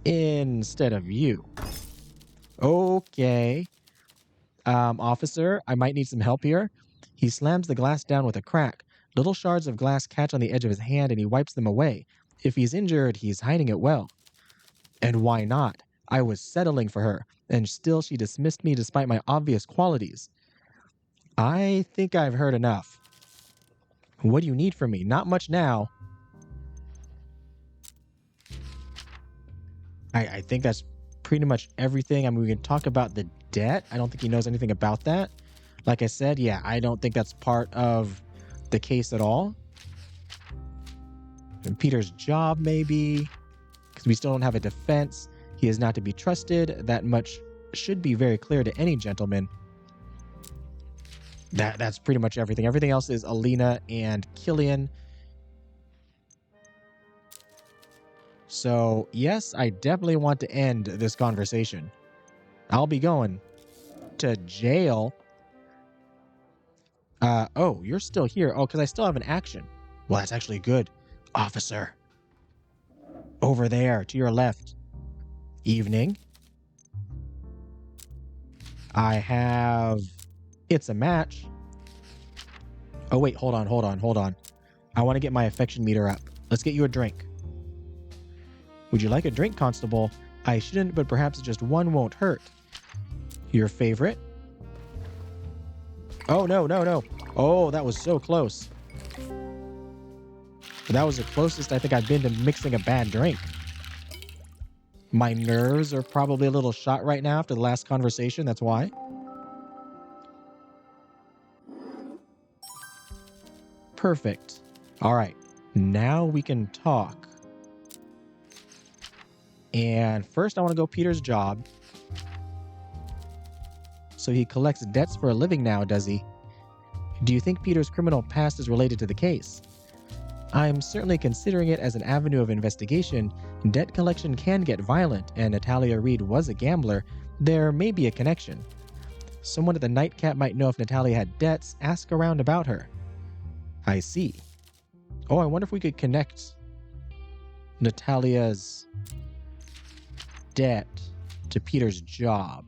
Instead of you. Okay. Officer, I might need some help here. He slams the glass down with a crack. Little shards of glass catch on the edge of his hand and he wipes them away. If he's injured, he's hiding it well. And why not? I was settling for her, and still she dismissed me despite my obvious qualities. I think I've heard enough. What do you need from me? Not much now. I think that's pretty much everything. I mean, we can talk about the debt. I don't think he knows anything about that. Like I said, yeah, I don't think that's part of the case at all. And Peter's job, maybe, because we still don't have a defense. He is not to be trusted. That much should be very clear to any gentleman. That's pretty much everything. Everything else is Alina and Killian. So, yes, I definitely want to end this conversation. I'll be going to jail. Oh, you're still here. Oh, because I still have an action. Well, that's actually good. Officer. Over there, to your left. Evening. I have... It's a match. Oh, wait, hold on. I want to get my affection meter up. Let's get you a drink. Would you like a drink, Constable? I shouldn't, but perhaps just one won't hurt. Your favorite? Oh, no. Oh, that was so close. That was the closest I think I've been to mixing a bad drink. My nerves are probably a little shot right now after the last conversation, that's why. Perfect. All right, now we can talk. And first I want to go Peter's job. So he collects debts for a living now, does he? Do you think Peter's criminal past is related to the case? I'm certainly considering it as an avenue of investigation. Debt collection can get violent, and Natalia Reed was a gambler. There may be a connection. Someone at the nightcap might know if Natalia had debts. Ask around about her. I see. Oh, I wonder if we could connect Natalia's debt to Peter's job.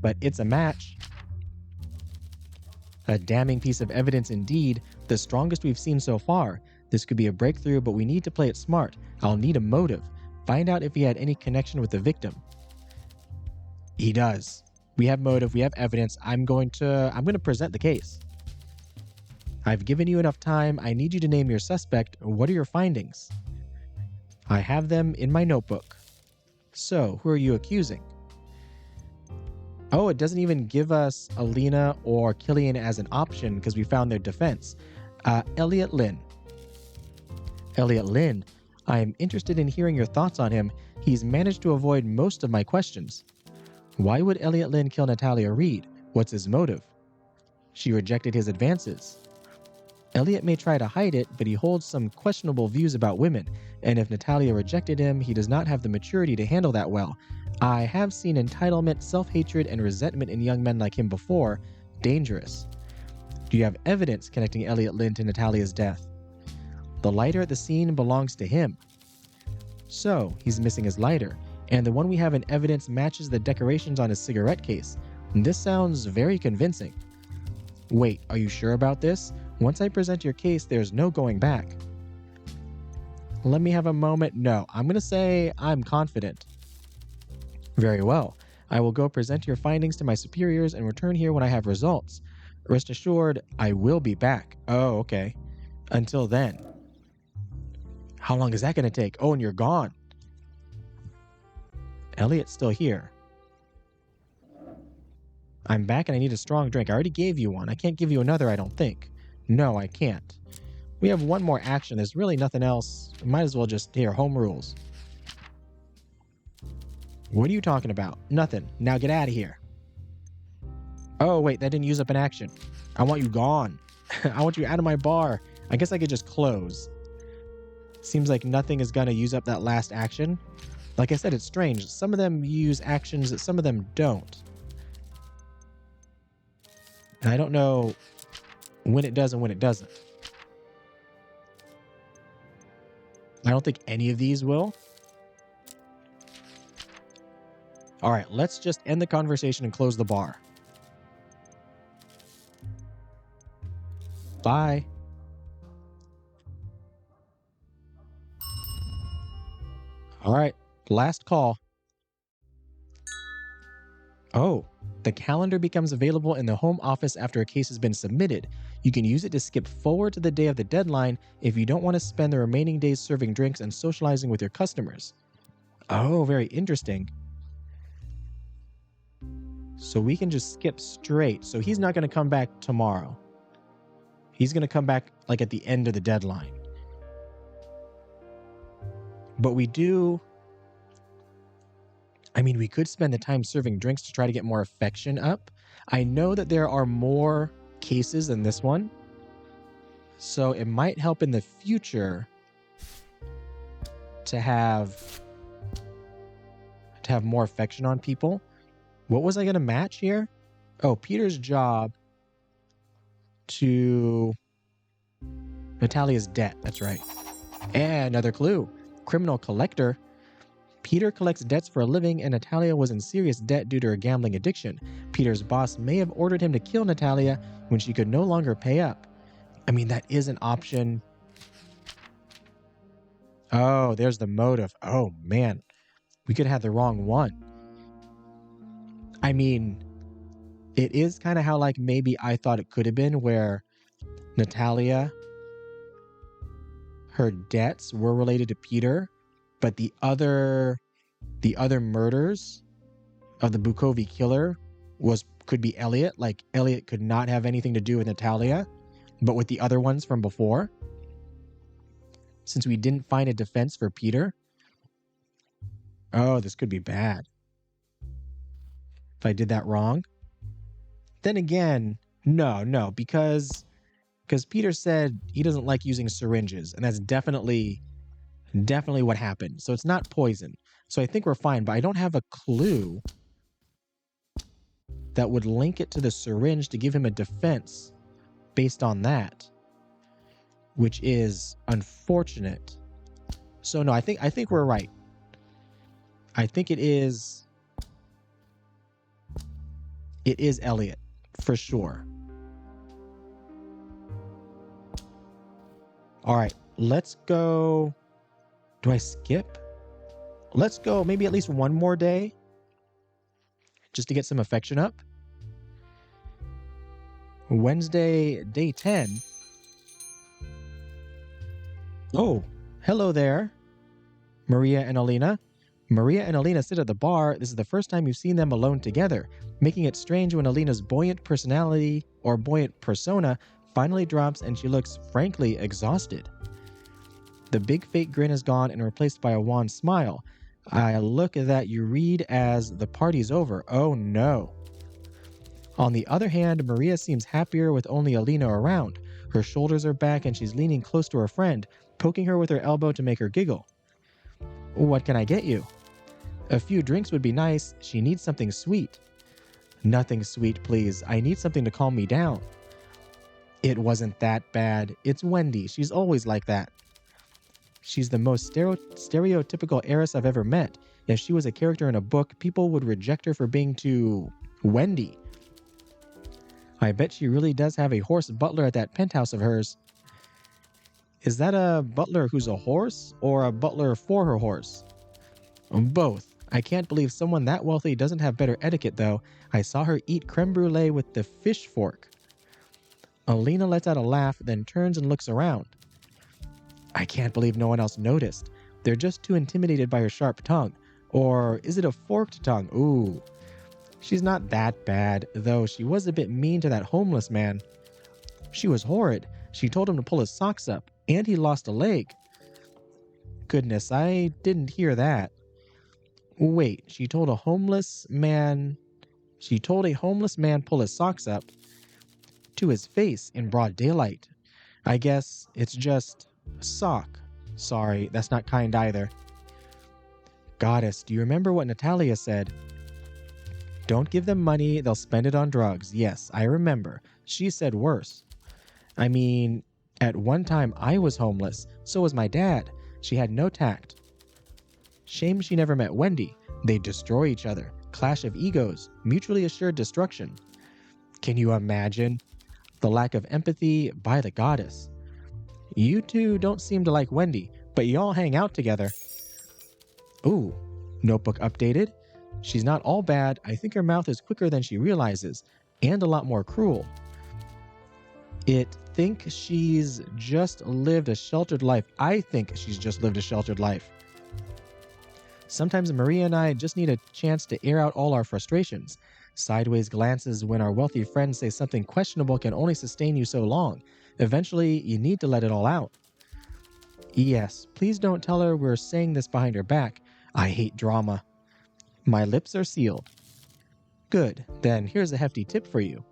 But it's a match. A damning piece of evidence indeed, the strongest we've seen so far. This could be a breakthrough, but we need to play it smart. I'll need a motive. Find out if he had any connection with the victim. He does. We have motive, we have evidence. I'm going to present the case. I've given you enough time. I need you to name your suspect. What are your findings? I have them in my notebook. So, who are you accusing? Oh, it doesn't even give us Alina or Killian as an option because we found their defense. Elliot Lynn. Elliot Lynn. I am interested in hearing your thoughts on him. He's managed to avoid most of my questions. Why would Elliot Lynn kill Natalia Reed? What's his motive? She rejected his advances. Elliot may try to hide it, but he holds some questionable views about women, and if Natalia rejected him, he does not have the maturity to handle that well. I have seen entitlement, self-hatred, and resentment in young men like him before. Dangerous. Do you have evidence connecting Elliot Lynn to Natalia's death? The lighter at the scene belongs to him. So, he's missing his lighter, and the one we have in evidence matches the decorations on his cigarette case. This sounds very convincing. Wait, are you sure about this? Once I present your case, there's no going back. Let me have a moment. No, I'm going to say I'm confident. Very well. I will go present your findings to my superiors and return here when I have results. Rest assured, I will be back. Oh, okay. Until then. How long is that going to take? Oh, and you're gone. Elliot's still here. I'm back and I need a strong drink. I already gave you one. I can't give you another, I don't think. No, I can't. We have one more action. There's really nothing else. Might as well just hear home rules. What are you talking about? Nothing. Now get out of here. Oh, wait, that didn't use up an action. I want you gone. I want you out of my bar. I guess I could just close. Seems like nothing is going to use up that last action. Like I said, it's strange. Some of them use actions, some of them don't. And I don't know when it does and when it doesn't. I don't think any of these will. All right, let's just end the conversation and close the bar. Bye. All right, last call. Oh, the calendar becomes available in the home office after a case has been submitted. You can use it to skip forward to the day of the deadline if you don't want to spend the remaining days serving drinks and socializing with your customers. Oh, very interesting. So we can just skip straight. So he's not going to come back tomorrow. He's going to come back like at the end of the deadline. But we do... I mean, we could spend the time serving drinks to try to get more affection up. I know that there are more cases than this one, so it might help in the future to have more affection on people. What was I going to match here? Oh, Peter's job to Natalia's debt. That's right. And another clue. Criminal collector. Peter collects debts for a living, and Natalia was in serious debt due to her gambling addiction. Peter's boss may have ordered him to kill Natalia when she could no longer pay up. I mean, that is an option. Oh, there's the motive. Oh, man. We could have the wrong one. I mean, it is kind of how, like, maybe I thought it could have been, where Natalia, her debts were related to Peter, but the other murders of the Bukovi killer could be Elliot. Like, Elliot could not have anything to do with Natalia, but with the other ones from before. Since we didn't find a defense for Peter. Oh, this could be bad. If I did that wrong. Then again, no, because Peter said he doesn't like using syringes, and that's definitely what happened. So it's not poison. So I think we're fine, but I don't have a clue that would link it to the syringe to give him a defense based on that, which is unfortunate. So no, I think we're right. I think it is Elliot for sure. All right, let's go. Do I skip? Let's go maybe at least one more day just to get some affection up. Wednesday, day 10. Oh, hello there, Maria and Alina. Maria and Alina sit at the bar. This is the first time you've seen them alone together, making it strange when Alina's buoyant personality or buoyant persona finally drops and she looks frankly exhausted. The big fake grin is gone and replaced by a wan smile. I look at that you read as the party's over. Oh no. On the other hand, Maria seems happier with only Alina around. Her shoulders are back and she's leaning close to her friend, poking her with her elbow to make her giggle. What can I get you? A few drinks would be nice. She needs something sweet. Nothing sweet, please. I need something to calm me down. It wasn't that bad. It's Wendy. She's always like that. She's the most stereotypical heiress I've ever met. If she was a character in a book, people would reject her for being too Wendy. I bet she really does have a horse butler at that penthouse of hers. Is that a butler who's a horse or a butler for her horse? Both. I can't believe someone that wealthy doesn't have better etiquette, though. I saw her eat creme brulee with the fish fork. Alina lets out a laugh, then turns and looks around. I can't believe no one else noticed. They're just too intimidated by her sharp tongue. Or is it a forked tongue? Ooh. She's not that bad, though she was a bit mean to that homeless man. She was horrid. She told him to pull his socks up, and he lost a leg. Goodness, I didn't hear that. Wait, she told a homeless man pull his socks up to his face in broad daylight. I guess it's just a sock. Sorry, that's not kind either. Goddess, do you remember what Natalia said? Don't give them money, they'll spend it on drugs. Yes, I remember. She said worse. I mean, at one time I was homeless, so was my dad. She had no tact. Shame she never met Wendy. They'd destroy each other. Clash of egos, mutually assured destruction. Can you imagine? The lack of empathy by the goddess. You two don't seem to like Wendy, but you all hang out together. Ooh, notebook updated. She's not all bad. I think her mouth is quicker than she realizes, and a lot more cruel. Think she's just lived a sheltered life. I think she's just lived a sheltered life. Sometimes Maria and I just need a chance to air out all our frustrations. Sideways glances when our wealthy friends say something questionable can only sustain you so long. Eventually, you need to let it all out. Yes, please don't tell her we're saying this behind her back. I hate drama. My lips are sealed. Good, then here's a hefty tip for you.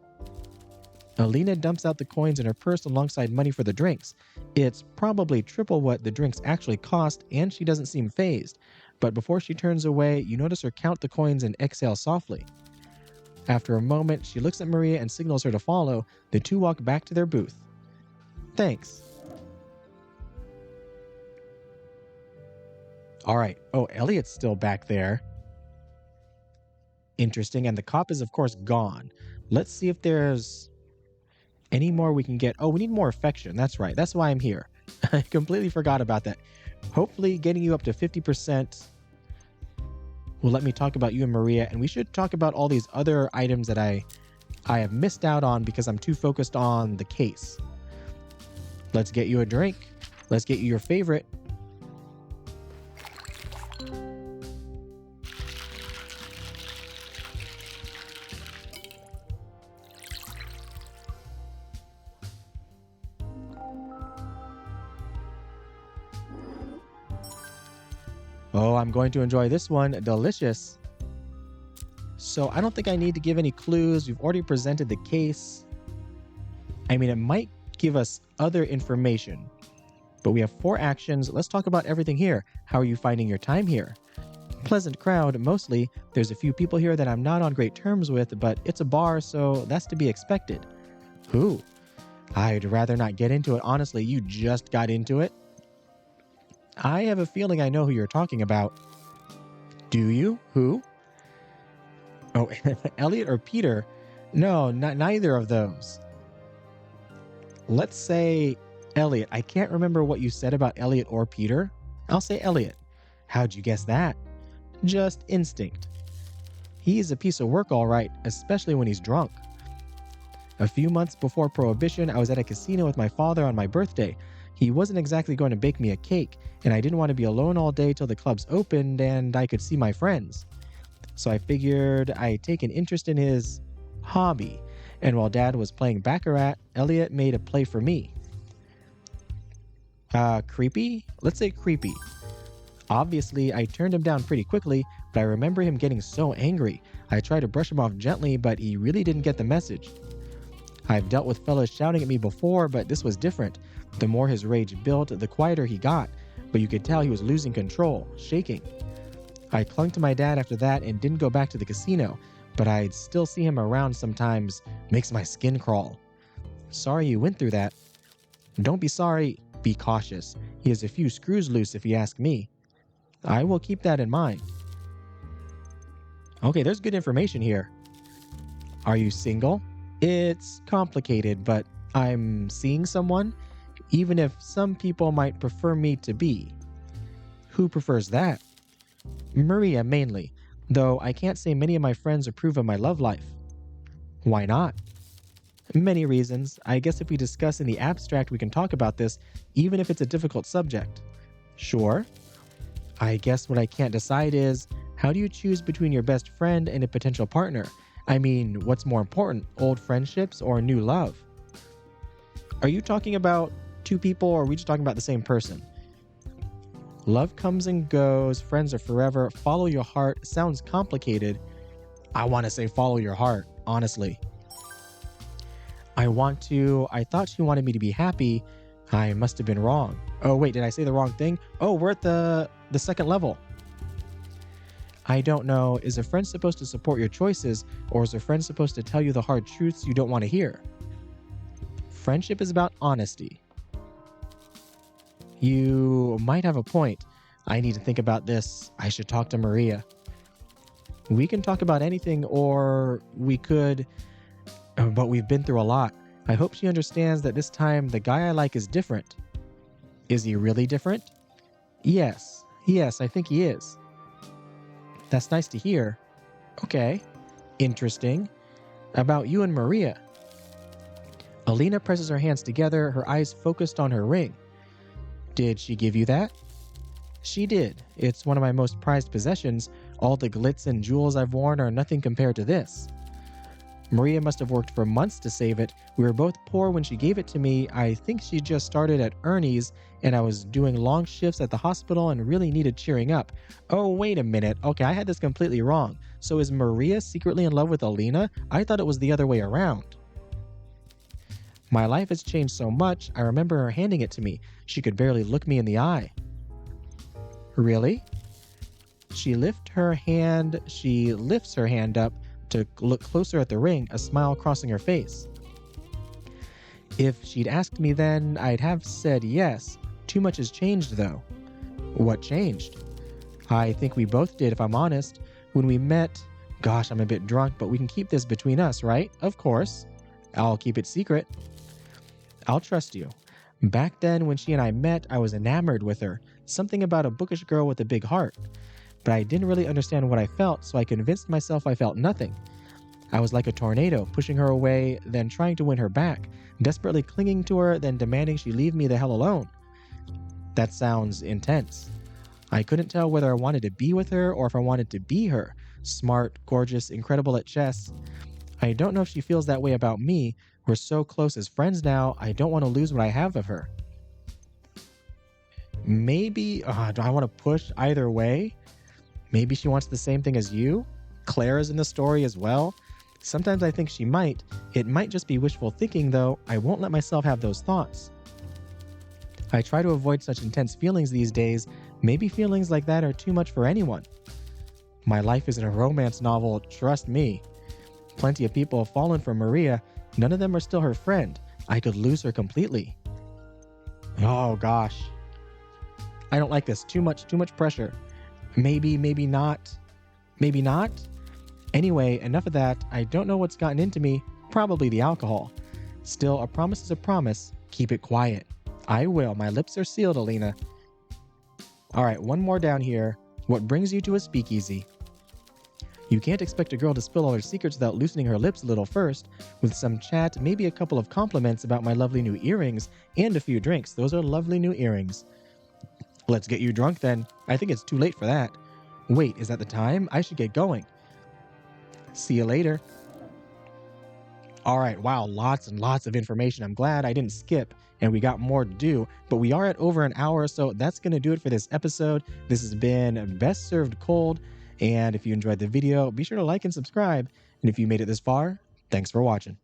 Alina dumps out the coins in her purse alongside money for the drinks. It's probably triple what the drinks actually cost, and she doesn't seem fazed. But before she turns away, you notice her count the coins and exhale softly. After a moment, she looks at Maria and signals her to follow. The two walk back to their booth. Thanks. All right. Oh, Elliot's still back there. Interesting. And the cop is, of course, gone. Let's see if there's any more we can get. Oh, we need more affection. That's right. That's why I'm here. I completely forgot about that. Hopefully getting you up to 50% will let me talk about you and Maria. And we should talk about all these other items that I have missed out on because I'm too focused on the case. Let's get you a drink. Let's get you your favorite. Oh, I'm going to enjoy this one. Delicious. So I don't think I need to give any clues. We've already presented the case. I mean, it might give us other information, but we have 4 actions. Let's talk about everything here. How are you finding your time here? Pleasant crowd, mostly. There's a few people here that I'm not on great terms with, but it's a bar, so that's to be expected. Who? I'd rather not get into it. Honestly, you just got into it. I have a feeling I know who you're talking about. Do you? Who? Oh, Elliot or Peter? No, neither of those. Let's say Elliot. I can't remember what you said about Elliot or Peter. I'll say Elliot. How'd you guess that? Just instinct. He's a piece of work, all right, especially when he's drunk. A few months before Prohibition, I was at a casino with my father on my birthday. He wasn't exactly going to bake me a cake, and I didn't want to be alone all day till the clubs opened and I could see my friends. So I figured I'd take an interest in his hobby, and while Dad was playing Baccarat, Elliot made a play for me. Creepy? Let's say creepy. Obviously, I turned him down pretty quickly, but I remember him getting so angry. I tried to brush him off gently, but he really didn't get the message. I've dealt with fellas shouting at me before, but this was different. The more his rage built, the quieter he got, but you could tell he was losing control, shaking. I clung to my dad after that and didn't go back to the casino, but I'd still see him around sometimes. Makes my skin crawl. Sorry you went through that. Don't be sorry, be cautious. He has a few screws loose if you ask me. I will keep that in mind. Okay, there's good information here. Are you single? It's complicated, but I'm seeing someone, even if some people might prefer me to be. Who prefers that? Maria, mainly, though I can't say many of my friends approve of my love life. Why not? Many reasons. I guess if we discuss in the abstract, we can talk about this, even if it's a difficult subject. Sure. I guess what I can't decide is, how do you choose between your best friend and a potential partner? I mean, what's more important, old friendships or new love? Are you talking about 2 people, or are we just talking about the same person? Love comes and goes, friends are forever, follow your heart. Sounds complicated. I want to say follow your heart, honestly. I thought she wanted me to be happy. I must have been wrong. Oh wait, did I say the wrong thing? Oh, we're at the second level. I don't know. Is a friend supposed to support your choices, or is a friend supposed to tell you the hard truths you don't want to hear? Friendship is about honesty. You might have a point. I need to think about this. I should talk to Maria. We can talk about anything, or we could, but we've been through a lot. I hope she understands that this time the guy I like is different. Is he really different? Yes, I think he is. That's nice to hear. Okay, interesting. About you and Maria. Alina presses her hands together, her eyes focused on her ring. Did she give you that? She did. It's one of my most prized possessions. All the glitz and jewels I've worn are nothing compared to this. Maria must have worked for months to save it. We were both poor when she gave it to me. I think she just started at Ernie's, and I was doing long shifts at the hospital and really needed cheering up. Oh, wait a minute. Okay, I had this completely wrong. So is Maria secretly in love with Alina? I thought it was the other way around. My life has changed so much. I remember her handing it to me. She could barely look me in the eye. Really? She lifts her hand up to look closer at the ring, a smile crossing her face. If she'd asked me then, I'd have said yes. Too much has changed, though. What changed? I think we both did, if I'm honest. When we met... Gosh, I'm a bit drunk, but we can keep this between us, right? Of course. I'll keep it secret. I'll trust you. Back then, when she and I met, I was enamored with her. Something about a bookish girl with a big heart. But I didn't really understand what I felt, so I convinced myself I felt nothing. I was like a tornado, pushing her away, then trying to win her back, desperately clinging to her, then demanding she leave me the hell alone. That sounds intense. I couldn't tell whether I wanted to be with her or if I wanted to be her. Smart, gorgeous, incredible at chess. I don't know if she feels that way about me. We're so close as friends now, I don't want to lose what I have of her. Maybe, do I want to push either way? Maybe she wants the same thing as you? Clara's in the story as well? Sometimes I think she might. It might just be wishful thinking, though. I won't let myself have those thoughts. I try to avoid such intense feelings these days. Maybe feelings like that are too much for anyone. My life isn't a romance novel, trust me. Plenty of people have fallen for Maria. None of them are still her friend. I could lose her completely. Oh gosh. I don't like this. Too much pressure. Maybe not. Maybe not? Anyway, enough of that. I don't know what's gotten into me. Probably the alcohol. Still, a promise is a promise. Keep it quiet. I will. My lips are sealed, Alina. All right, one more down here. What brings you to a speakeasy? You can't expect a girl to spill all her secrets without loosening her lips a little first. With some chat, maybe a couple of compliments about my lovely new earrings, and a few drinks. Those are lovely new earrings. Let's get you drunk then. I think it's too late for that. Wait, is that the time? I should get going. See you later. All right, wow, lots and lots of information. I'm glad I didn't skip, and we got more to do, but we are at over an hour, so that's going to do it for this episode. This has been Best Served Cold, and if you enjoyed the video, be sure to like and subscribe, and if you made it this far, thanks for watching.